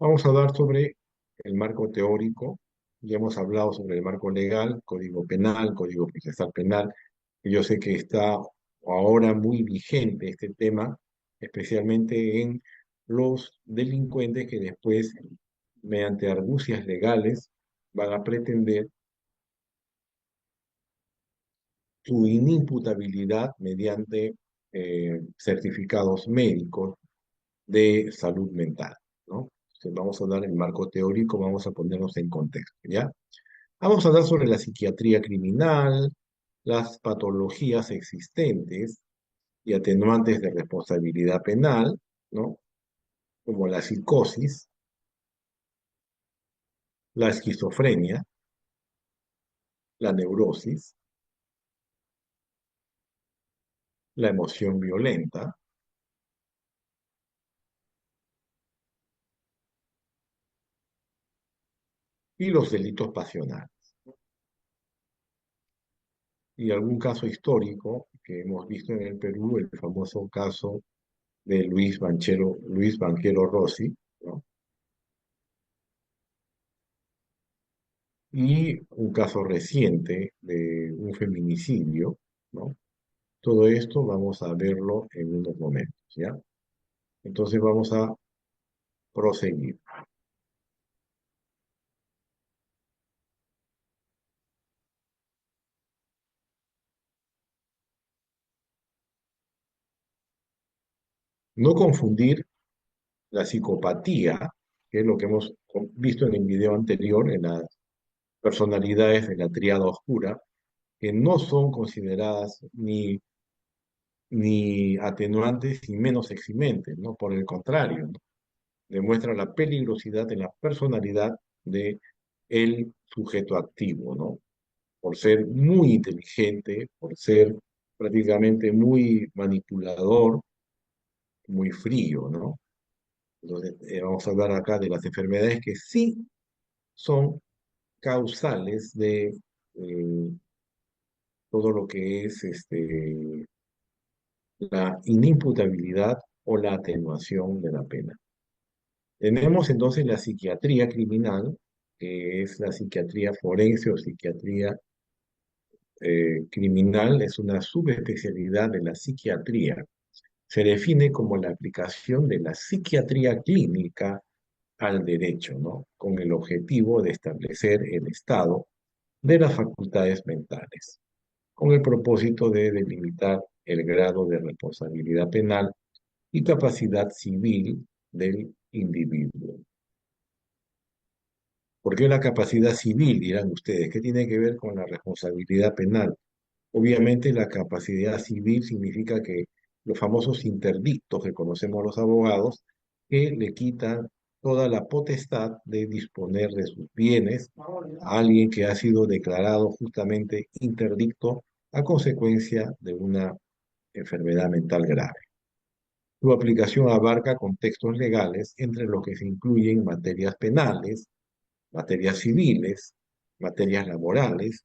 Vamos a hablar sobre el marco teórico. Ya hemos hablado sobre el marco legal, Código Penal, Código Procesal Penal. Y yo sé que está ahora muy vigente este tema, especialmente en los delincuentes que después, mediante argucias legales, van a pretender su inimputabilidad mediante certificados médicos de salud mental, ¿no? Entonces vamos a hablar en marco teórico, vamos a ponernos en contexto, ¿ya? Vamos a hablar sobre la psiquiatría criminal, las patologías existentes y atenuantes de responsabilidad penal, ¿no? Como la psicosis, la esquizofrenia, la neurosis, la emoción violenta y los delitos pasionales. Y algún caso histórico que hemos visto en el Perú, el famoso caso de Luis Banchero Rossi, ¿no? Y un caso reciente de un feminicidio, ¿no? Todo esto vamos a verlo en unos momentos, ¿ya? Entonces vamos a proseguir. No confundir la psicopatía, que es lo que hemos visto en el video anterior, en las personalidades de la tríada oscura, que no son consideradas ni atenuantes ni menos eximentes, ¿no? Por el contrario, ¿no? Demuestra la peligrosidad de la personalidad de el sujeto activo, ¿no? Por ser muy inteligente, por ser prácticamente muy manipulador, muy frío, ¿no? Entonces, vamos a hablar acá de las enfermedades que sí son causales de todo lo que es la inimputabilidad o la atenuación de la pena. Tenemos entonces la psiquiatría criminal, que es la psiquiatría forense o psiquiatría criminal, es una subespecialidad de la psiquiatría. Se define como la aplicación de la psiquiatría clínica al derecho, ¿no? Con el objetivo de establecer el estado de las facultades mentales, con el propósito de delimitar el grado de responsabilidad penal y capacidad civil del individuo. ¿Por qué la capacidad civil, dirán ustedes? ¿Qué tiene que ver con la responsabilidad penal? Obviamente la capacidad civil significa que los famosos interdictos que conocemos los abogados, que le quitan toda la potestad de disponer de sus bienes a alguien que ha sido declarado justamente interdicto a consecuencia de una enfermedad mental grave. Su aplicación abarca contextos legales entre los que se incluyen materias penales, materias civiles, materias laborales,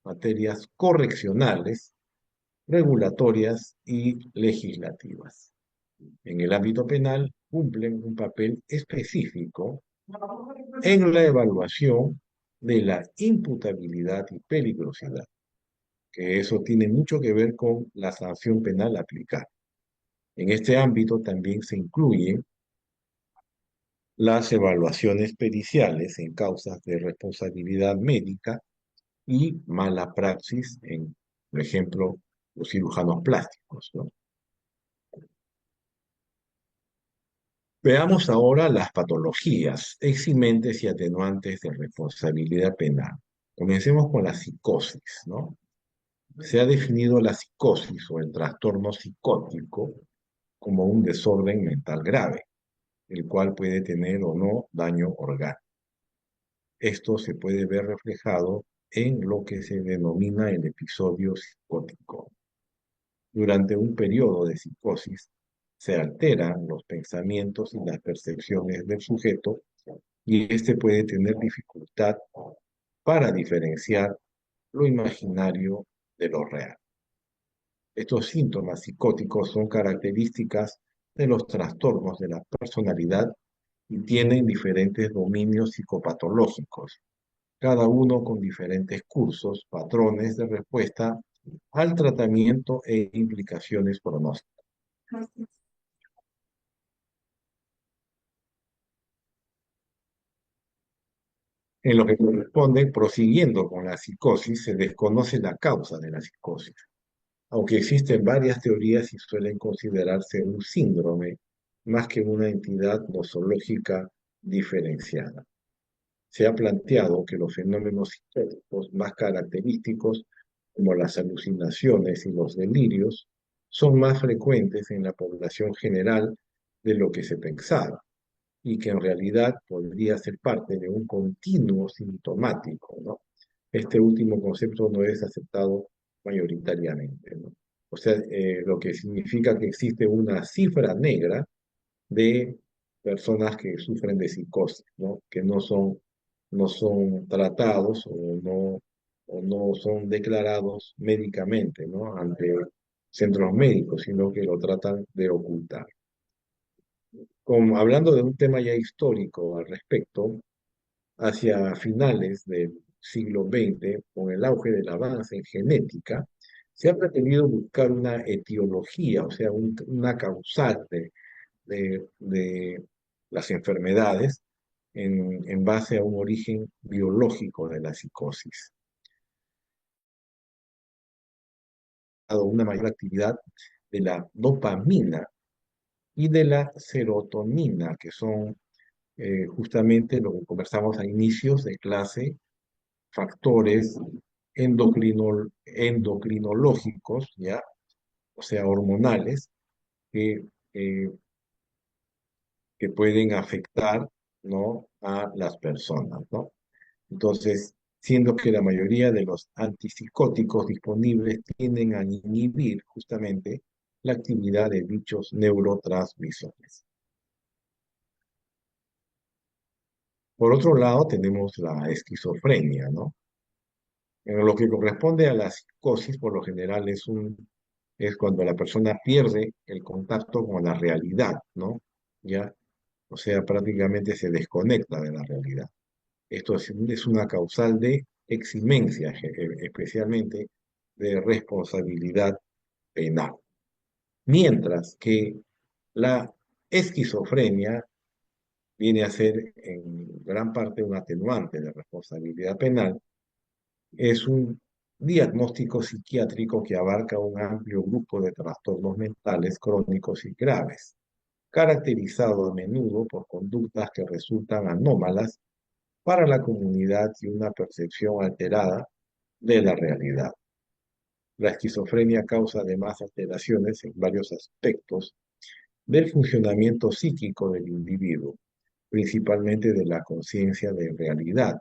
materias correccionales, regulatorias y legislativas. En el ámbito penal cumplen un papel específico en la evaluación de la imputabilidad y peligrosidad, que eso tiene mucho que ver con la sanción penal aplicada. En este ámbito también se incluyen las evaluaciones periciales en causas de responsabilidad médica y mala praxis en, por ejemplo, los cirujanos plásticos, ¿no? Veamos ahora las patologías eximentes y atenuantes de responsabilidad penal. Comencemos con la psicosis, ¿no? Se ha definido la psicosis o el trastorno psicótico como un desorden mental grave, el cual puede tener o no daño orgánico. Esto se puede ver reflejado en lo que se denomina el episodio psicótico. Durante un periodo de psicosis se alteran los pensamientos y las percepciones del sujeto y éste puede tener dificultad para diferenciar lo imaginario de lo real. Estos síntomas psicóticos son características de los trastornos de la personalidad y tienen diferentes dominios psicopatológicos, cada uno con diferentes cursos, patrones de respuesta al tratamiento e implicaciones pronósticas. En lo que corresponde, prosiguiendo con la psicosis, se desconoce la causa de la psicosis, aunque existen varias teorías y suelen considerarse un síndrome más que una entidad nosológica diferenciada. Se ha planteado que los fenómenos psicóticos más característicos, como las alucinaciones y los delirios, son más frecuentes en la población general de lo que se pensaba y que en realidad podría ser parte de un continuo sintomático, ¿no? Este último concepto no es aceptado mayoritariamente, ¿no? O sea, lo que significa que existe una cifra negra de personas que sufren de psicosis, ¿no? Que no son tratados o no son declarados médicamente, ¿no? Ante centros médicos, sino que lo tratan de ocultar. Hablando de un tema ya histórico al respecto, hacia finales del siglo XX, con el auge del avance en genética, se ha pretendido buscar una etiología, o sea, una causal de las enfermedades en base a un origen biológico de la psicosis. Ha dado una mayor actividad de la dopamina y de la serotonina, que son justamente lo que conversamos a inicios de clase, factores endocrinológicos, ¿ya? O sea, hormonales, que, eh, que pueden afectar, ¿no? A las personas, ¿no? Entonces, siendo que la mayoría de los antipsicóticos disponibles tienden a inhibir justamente la actividad de dichos neurotransmisores. Por otro lado, tenemos la esquizofrenia, ¿no? En lo que corresponde a la psicosis, por lo general es cuando la persona pierde el contacto con la realidad, ¿no? ¿Ya? O sea, prácticamente se desconecta de la realidad. Esto es una causal de eximencia, especialmente de responsabilidad penal. Mientras que la esquizofrenia viene a ser en gran parte un atenuante de responsabilidad penal, es un diagnóstico psiquiátrico que abarca un amplio grupo de trastornos mentales crónicos y graves, caracterizado a menudo por conductas que resultan anómalas para la comunidad y una percepción alterada de la realidad. La esquizofrenia causa además alteraciones en varios aspectos del funcionamiento psíquico del individuo, principalmente de la conciencia de realidad,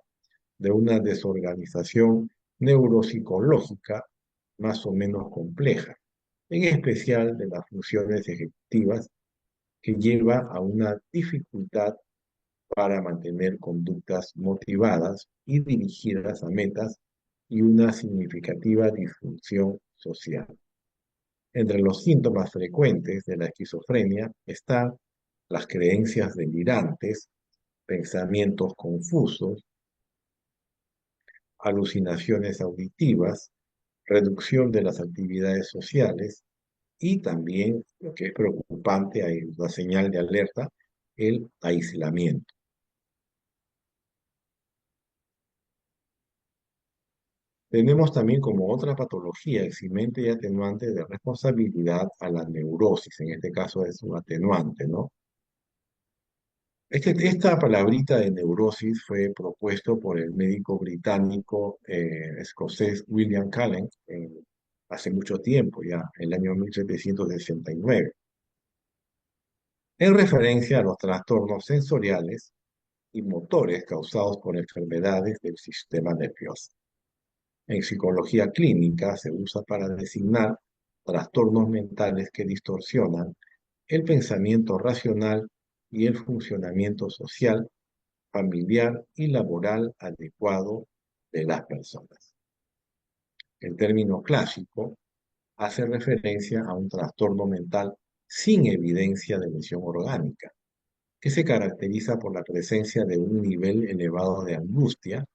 de una desorganización neuropsicológica más o menos compleja, en especial de las funciones ejecutivas, que lleva a una dificultad para mantener conductas motivadas y dirigidas a metas y una significativa disfunción social. Entre los síntomas frecuentes de la esquizofrenia están las creencias delirantes, pensamientos confusos, alucinaciones auditivas, reducción de las actividades sociales y también, lo que es preocupante, hay una señal de alerta, el aislamiento. Tenemos también como otra patología eximente y atenuante de responsabilidad a la neurosis. En este caso es un atenuante, ¿no? Esta palabrita de neurosis fue propuesto por el médico británico escocés William Cullen hace mucho tiempo, ya en el año 1769, en referencia a los trastornos sensoriales y motores causados por enfermedades del sistema nervioso. En psicología clínica se usa para designar trastornos mentales que distorsionan el pensamiento racional y el funcionamiento social, familiar y laboral adecuado de las personas. El término clásico hace referencia a un trastorno mental sin evidencia de lesión orgánica, que se caracteriza por la presencia de un nivel elevado de angustia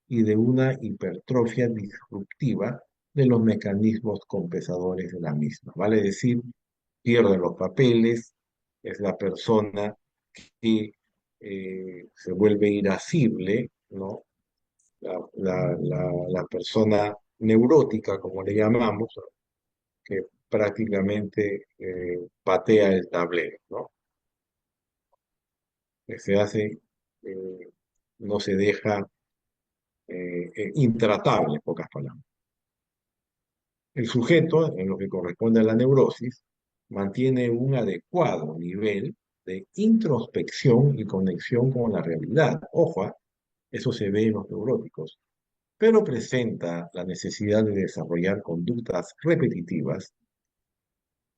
y de una hipertrofia disruptiva de los mecanismos compensadores de la misma. Vale decir, pierde los papeles, es la persona que se vuelve irascible, ¿no? La persona neurótica, como le llamamos, que prácticamente patea el tablero, ¿no? Que se hace, eh, no se deja intratable, en pocas palabras. El sujeto, en lo que corresponde a la neurosis, mantiene un adecuado nivel de introspección y conexión con la realidad. Ojo, eso se ve en los neuróticos, pero presenta la necesidad de desarrollar conductas repetitivas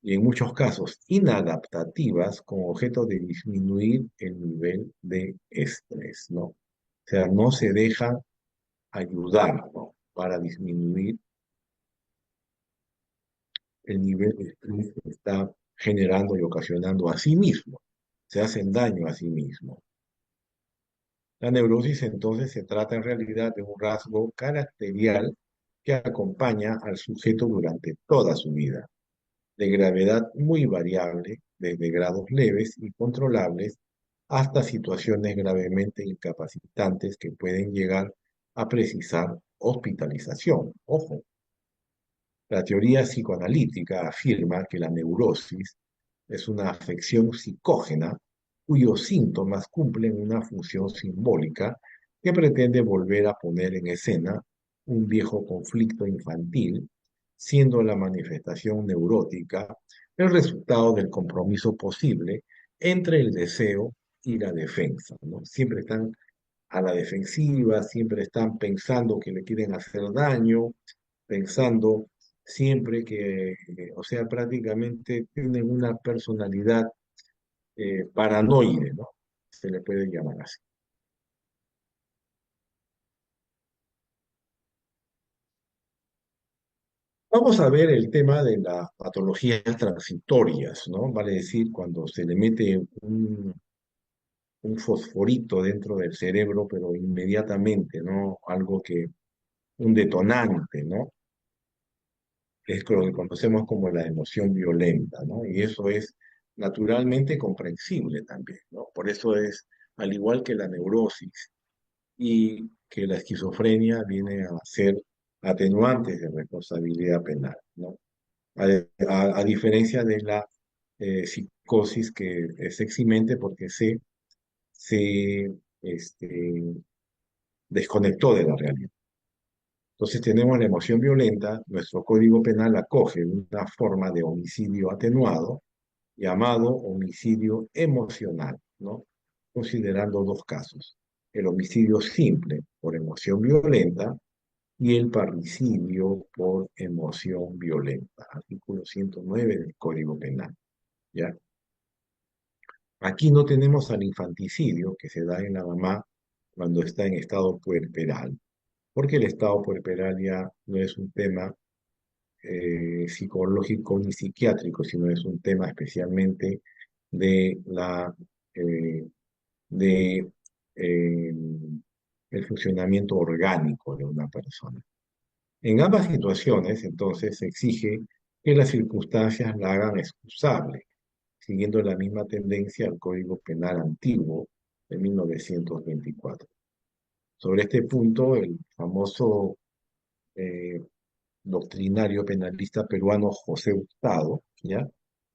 y en muchos casos inadaptativas con objeto de disminuir el nivel de estrés, ¿no? O sea, no se deja ayudar, ¿no? Para disminuir el nivel de estrés que está generando y ocasionando a sí mismo. Se hacen daño a sí mismo. La neurosis entonces se trata en realidad de un rasgo caracterial que acompaña al sujeto durante toda su vida, de gravedad muy variable, desde grados leves y controlables hasta situaciones gravemente incapacitantes que pueden llegar a precisar hospitalización. Ojo, la teoría psicoanalítica afirma que la neurosis es una afección psicógena cuyos síntomas cumplen una función simbólica que pretende volver a poner en escena un viejo conflicto infantil, siendo la manifestación neurótica el resultado del compromiso posible entre el deseo y la defensa, ¿no? Siempre están a la defensiva, siempre están pensando que le quieren hacer daño, pensando siempre que, o sea, prácticamente tienen una personalidad paranoide, ¿no? Se le puede llamar así. Vamos a ver el tema de las patologías transitorias, ¿no? Vale decir, cuando se le mete un fosforito dentro del cerebro, pero inmediatamente, ¿no? Algo que, un detonante, ¿no? Es lo que conocemos como la emoción violenta, ¿no? Y eso es naturalmente comprensible también, ¿no? Por eso es, al igual que la neurosis y que la esquizofrenia viene a ser atenuantes de responsabilidad penal, ¿no? A diferencia de la psicosis que es eximente porque se este, desconectó de la realidad. Entonces tenemos la emoción violenta, nuestro código penal acoge una forma de homicidio atenuado llamado homicidio emocional, ¿no? Considerando dos casos. El homicidio simple por emoción violenta y el parricidio por emoción violenta, artículo 109 del Código Penal, ¿ya? Aquí no tenemos al infanticidio que se da en la mamá cuando está en estado puerperal, porque el estado puerperal ya no es un tema psicológico ni psiquiátrico, sino es un tema especialmente de eh, de, eh, el funcionamiento orgánico de una persona. En ambas situaciones, entonces, se exige que las circunstancias la hagan excusable, siguiendo la misma tendencia al Código Penal antiguo de 1924. Sobre este punto, el famoso eh, doctrinario penalista peruano José Hurtado, ¿ya?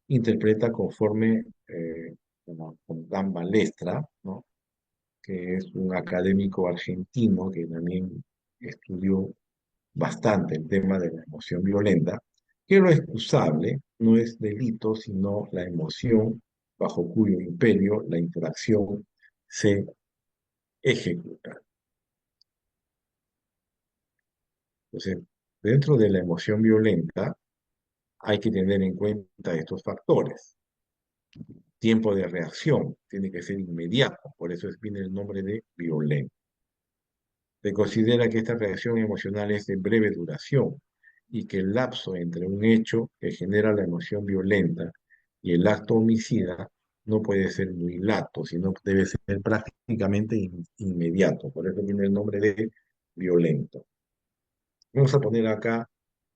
Interpreta conforme con Dan Balestra, ¿no? Que es un académico argentino que también estudió bastante el tema de la emoción violenta, que lo excusable no es delito, sino la emoción bajo cuyo imperio la infracción se ejecuta. Entonces, dentro de la emoción violenta hay que tener en cuenta estos factores. Tiempo de reacción tiene que ser inmediato, por eso viene el nombre de violento. Se considera que esta reacción emocional es de breve duración y que el lapso entre un hecho que genera la emoción violenta y el acto homicida no puede ser muy lato, sino debe ser prácticamente inmediato. Por eso tiene el nombre de violento. Vamos a poner acá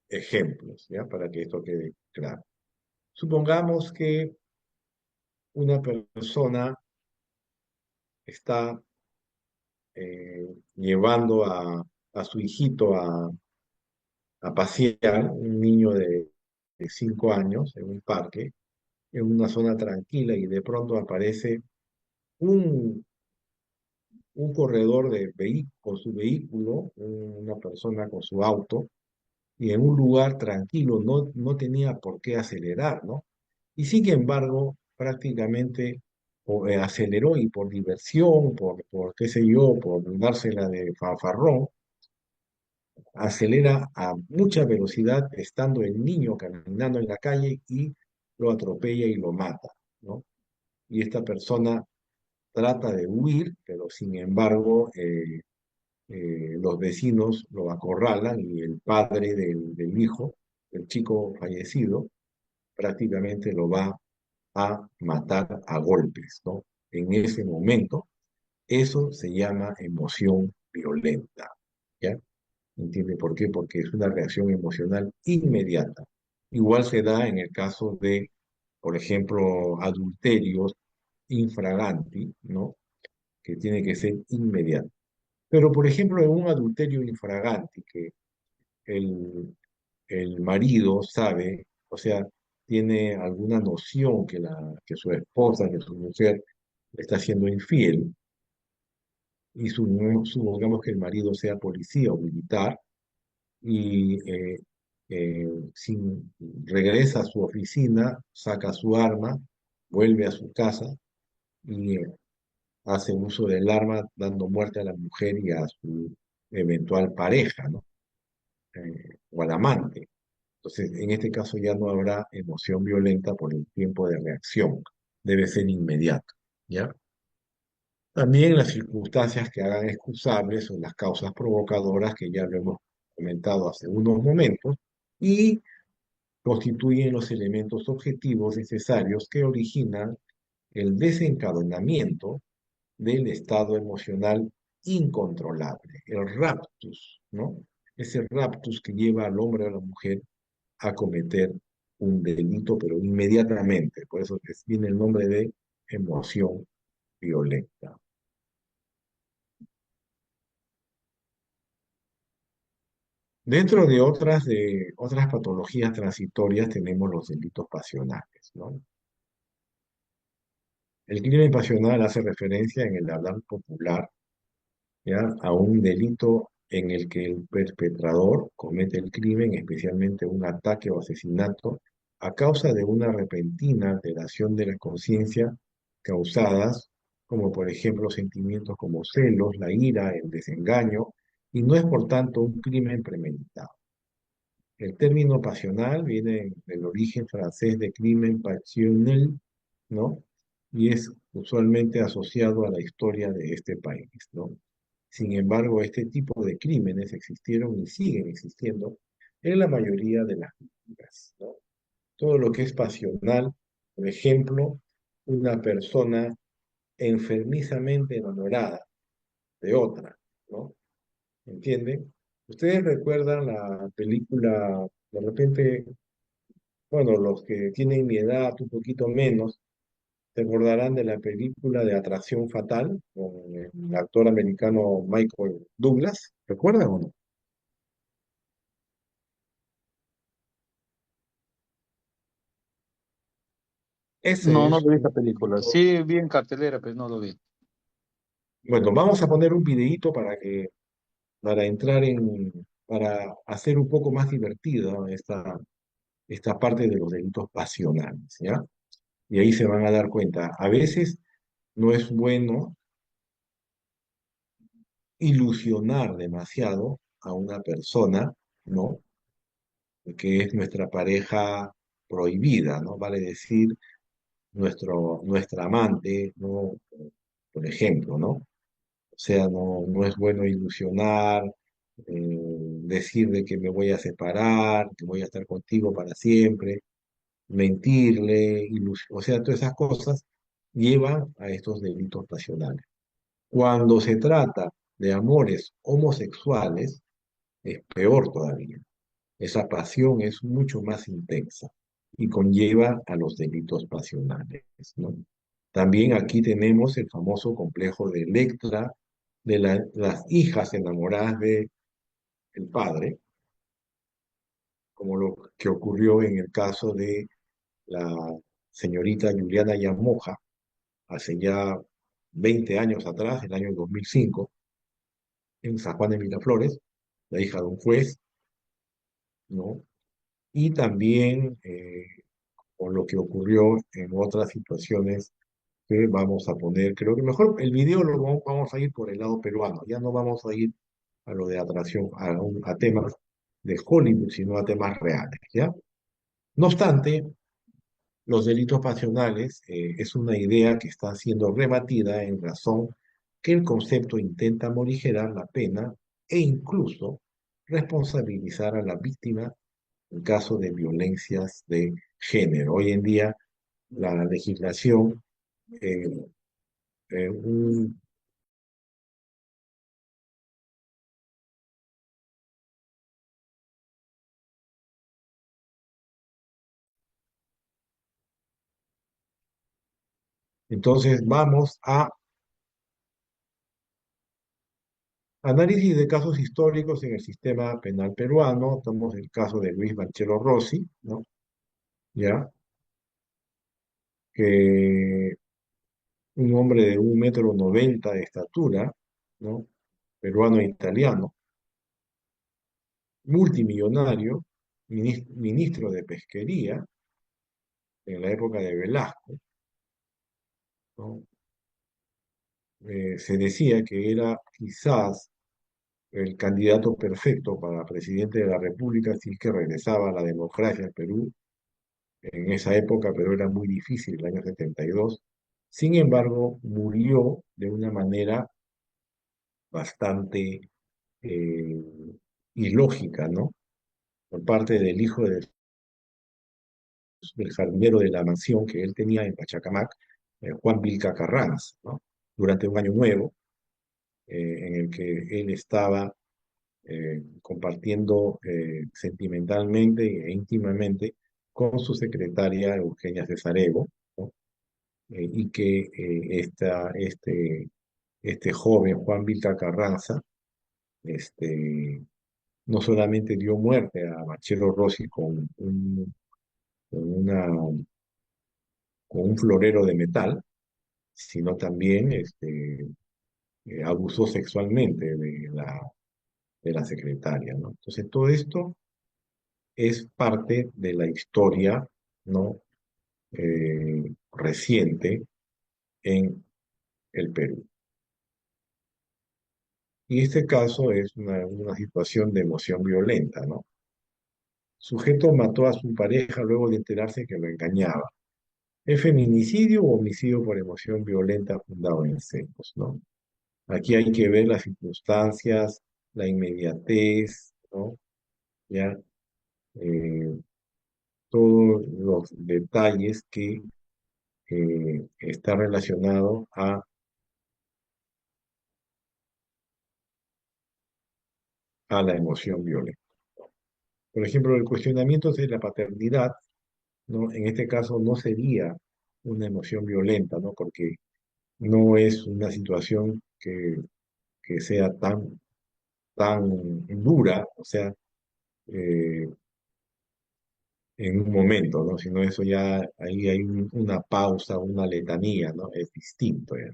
ejemplos, ¿ya? Para que esto quede claro. Supongamos que una persona está llevando a su hijito a pasear, un niño de 5 años, en un parque, en una zona tranquila, y de pronto aparece un, un corredor con su vehículo, una persona con su auto, y en un lugar tranquilo no tenía por qué acelerar, ¿no? Y sin embargo, prácticamente aceleró y por diversión, por qué sé yo, por dársela de fanfarrón, acelera a mucha velocidad estando el niño caminando en la calle y lo atropella y lo mata, ¿no? Y esta persona trata de huir, pero sin embargo los vecinos lo acorralan y el padre del hijo, el chico fallecido, prácticamente lo va a matar a golpes, ¿no? En ese momento, eso se llama emoción violenta, ¿ya? ¿Entiende por qué? Porque es una reacción emocional inmediata. Igual se da en el caso de, por ejemplo, adulterios infraganti, ¿no? Que tiene que ser inmediato. Pero, por ejemplo, en un adulterio infraganti, que el, el marido sabe, o sea, tiene alguna noción que su esposa, que su mujer le está siendo infiel, y supongamos que el marido sea policía o militar, y regresa a su oficina, saca su arma, vuelve a su casa y hace uso del arma dando muerte a la mujer y a su eventual pareja, ¿no? O al amante. Entonces, en este caso ya no habrá emoción violenta por el tiempo de reacción, debe ser inmediato, ¿ya? También las circunstancias que hagan excusables son las causas provocadoras que ya lo hemos comentado hace unos momentos, y constituyen los elementos objetivos necesarios que originan el desencadenamiento del estado emocional incontrolable, el raptus, ¿no? Ese raptus que lleva al hombre o a la mujer a cometer un delito, pero inmediatamente. Por eso viene el nombre de emoción violenta. Dentro de otras patologías transitorias tenemos los delitos pasionales, ¿no? El crimen pasional hace referencia en el hablar popular, ¿ya? A un delito en el que el perpetrador comete el crimen, especialmente un ataque o asesinato, a causa de una repentina alteración de la conciencia causadas, como por ejemplo sentimientos como celos, la ira, el desengaño, y no es por tanto un crimen premeditado. El término pasional viene del origen francés de crimen passionnel, ¿no? Y es usualmente asociado a la historia de este país, ¿no? Sin embargo, este tipo de crímenes existieron y siguen existiendo en la mayoría de las culturas, ¿no? Todo lo que es pasional, por ejemplo, una persona enfermizamente enamorada de otra, ¿no? ¿Entienden? Ustedes recuerdan la película, de repente, bueno, los que tienen mi edad, un poquito menos, se acordarán de la película de Atracción Fatal con el actor americano Michael Douglas. ¿Recuerdan o no? Ese
No, no
es
lo vi esa
un
película.
delito.
Sí, vi en cartelera, pero no lo vi.
Bueno, vamos a poner un videíto para entrar para hacer un poco más divertida esta parte de los delitos pasionales, ¿ya? Y ahí se van a dar cuenta. A veces no es bueno ilusionar demasiado a una persona, ¿no? Que es nuestra pareja prohibida, ¿no? Vale decir, nuestra amante, ¿no? Por ejemplo, ¿no? O sea, no es bueno ilusionar, decir de que me voy a separar, que voy a estar contigo para siempre, mentirle, o sea, todas esas cosas llevan a estos delitos pasionales. Cuando se trata de amores homosexuales, es peor todavía. Esa pasión es mucho más intensa y conlleva a los delitos pasionales, ¿no? También aquí tenemos el famoso complejo de Electra, de las hijas enamoradas del padre, como lo que ocurrió en el caso de la señorita Juliana Yamoja, hace ya 20 años atrás, el año 2005, en San Juan de Miraflores, la hija de un juez, ¿no? Y también con lo que ocurrió en otras situaciones que vamos a poner. Creo que mejor el video vamos a ir por el lado peruano, ya no vamos a ir a lo de atracción, a temas de Hollywood, sino a temas reales, ¿ya? No obstante, los delitos pasionales es una idea que está siendo rebatida en razón que el concepto intenta morigerar la pena e incluso responsabilizar a la víctima en caso de violencias de género. Hoy en día la legislación, eh, un Entonces vamos a análisis de casos históricos en el sistema penal peruano. Tomamos el caso de Luis Banchero Rossi, ¿no? Ya, que un hombre de 1,90 m de estatura, ¿no? Peruano e italiano, multimillonario, ministro de Pesquería en la época de Velasco, ¿no? Se decía que era quizás el candidato perfecto para presidente de la República si es que regresaba a la democracia en Perú en esa época, pero era muy difícil, el año 72. Sin embargo, murió de una manera bastante eh, ilógica, ¿no? Por parte del hijo del jardinero de la mansión que él tenía en Pachacamac, Juan Vilca Carranza, ¿no? Durante un año nuevo, en el que él estaba compartiendo sentimentalmente e íntimamente con su secretaria Eugenia Cesarego, ¿no? Y que este joven, Juan Vilca Carranza, este, no solamente dio muerte a Machero Rossi con una, con un florero de metal, sino también abusó sexualmente de la secretaria, ¿no? Entonces, todo esto es parte de la historia, ¿no? Reciente en el Perú. Y este caso es una situación de emoción violenta, ¿no? Sujeto mató a su pareja luego de enterarse que lo engañaba. ¿Es feminicidio o homicidio por emoción violenta fundado en celos, ¿no? Aquí hay que ver las circunstancias, la inmediatez, ¿no? Ya, eh, todos los detalles que está relacionado a la emoción violenta. Por ejemplo, el cuestionamiento de la paternidad, ¿no? En este caso no sería una emoción violenta, ¿no? Porque no es una situación que sea tan dura, o sea, eh, en un momento, ¿no? Sino eso ya, ahí hay una pausa, una letanía, ¿no? Es distinto, ¿ya?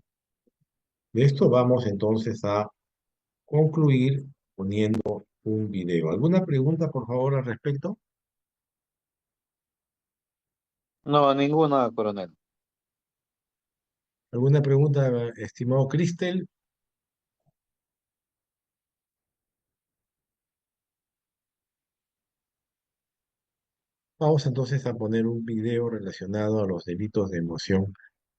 De esto vamos entonces a concluir poniendo un video. ¿Alguna pregunta, por favor, al respecto?
No, ninguna, coronel.
¿Alguna pregunta, estimado Cristel? Vamos entonces a poner un video relacionado a los delitos de emoción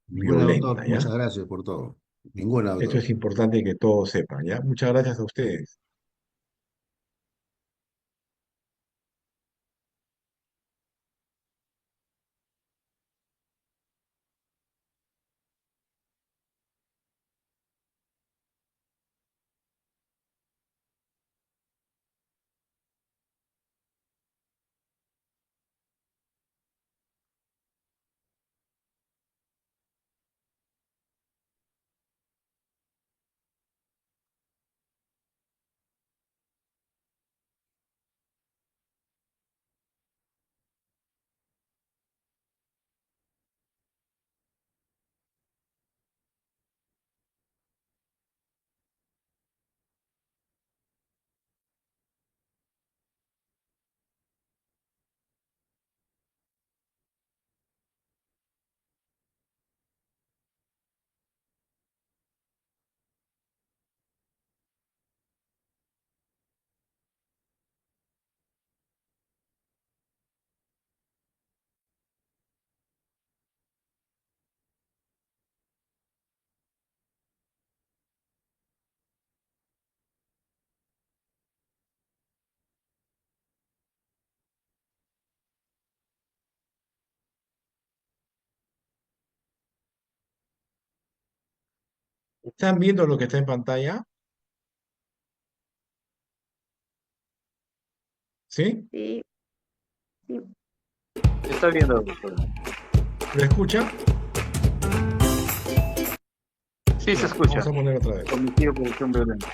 Ninguna, doctor.
violenta, ¿ya?
Muchas gracias por todo. Ninguna,
Esto
doctor.
es importante que todos sepan, ¿ya? Muchas gracias a ustedes. ¿Están viendo lo que está en pantalla? ¿Sí?
Sí, sí.
Está viendo, coronel.
¿Lo escucha?
Sí, se
Ya,
escucha.
vamos a poner otra vez.
Homicidio por emoción violenta.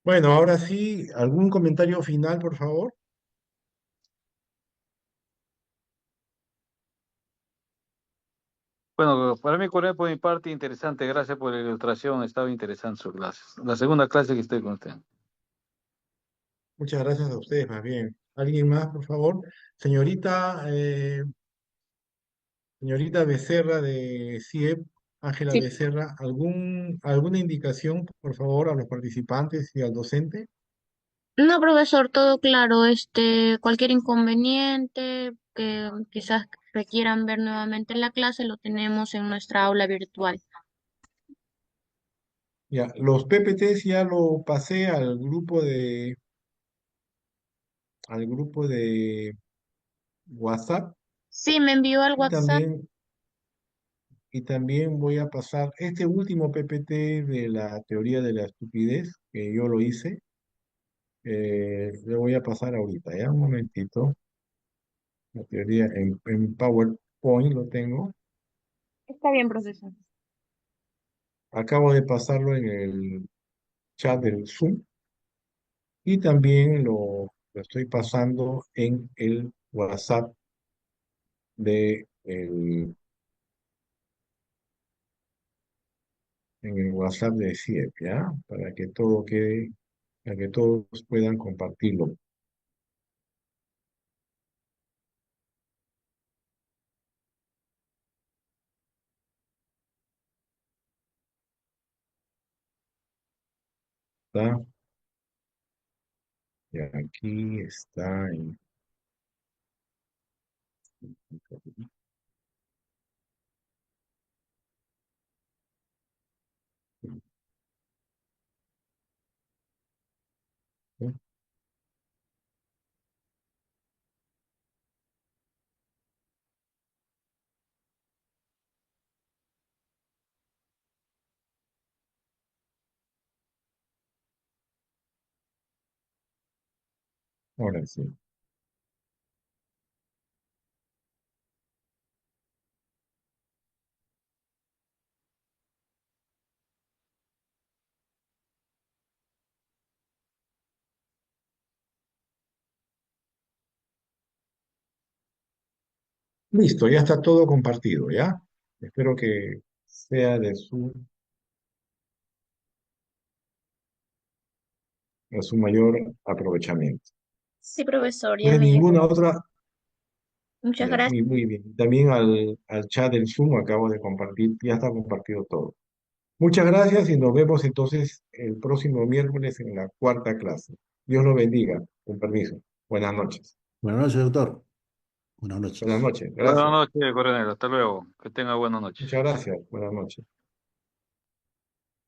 Bueno, ahora sí, ¿algún comentario final, por favor?
Bueno, para mí, Correa, por mi parte, interesante. Gracias por la ilustración. Estaba interesante su clase. La segunda clase que estoy con usted.
Muchas gracias a ustedes, más bien. ¿Alguien más, por favor? Señorita, señorita Becerra de CIEP, Ángela
Sí.
Becerra, ¿alguna indicación, por favor, a los participantes y al docente?
No, profesor, todo claro. Cualquier inconveniente que quizás requieran ver nuevamente en la clase, lo tenemos en nuestra aula virtual.
Ya, los PPTs ya lo pasé al grupo de WhatsApp
Sí, me envió al
y
WhatsApp.
también, y también voy a pasar este último PPT de la teoría de la estupidez, que yo lo hice, le voy a pasar ahorita, ya un momentito, la teoría en PowerPoint lo tengo,
Está bien, profesor.
acabo de pasarlo en el chat del Zoom y también lo estoy pasando en el WhatsApp en el WhatsApp de CIEP, ¿ya? Para que todo quede, para que todos puedan compartirlo. ¿Está? Y aquí está ahora sí. Listo, ya está todo compartido, ¿ya? Espero que sea de su mayor aprovechamiento.
Sí, profesor, ya
¿Tiene
me
ninguna
llegó.
otra?
Muchas
Ya,
gracias.
muy bien. También al chat del Zoom acabo de compartir, ya está compartido todo. Muchas gracias y nos vemos entonces el próximo miércoles en la cuarta clase. Dios lo bendiga. Con permiso. Buenas noches.
Buenas noches, doctor. Buenas
Buenas
noches.
noches.
Buenas
Gracias.
noches, Coronel. Hasta luego. Que tenga buena noche.
Muchas gracias. Buenas noches.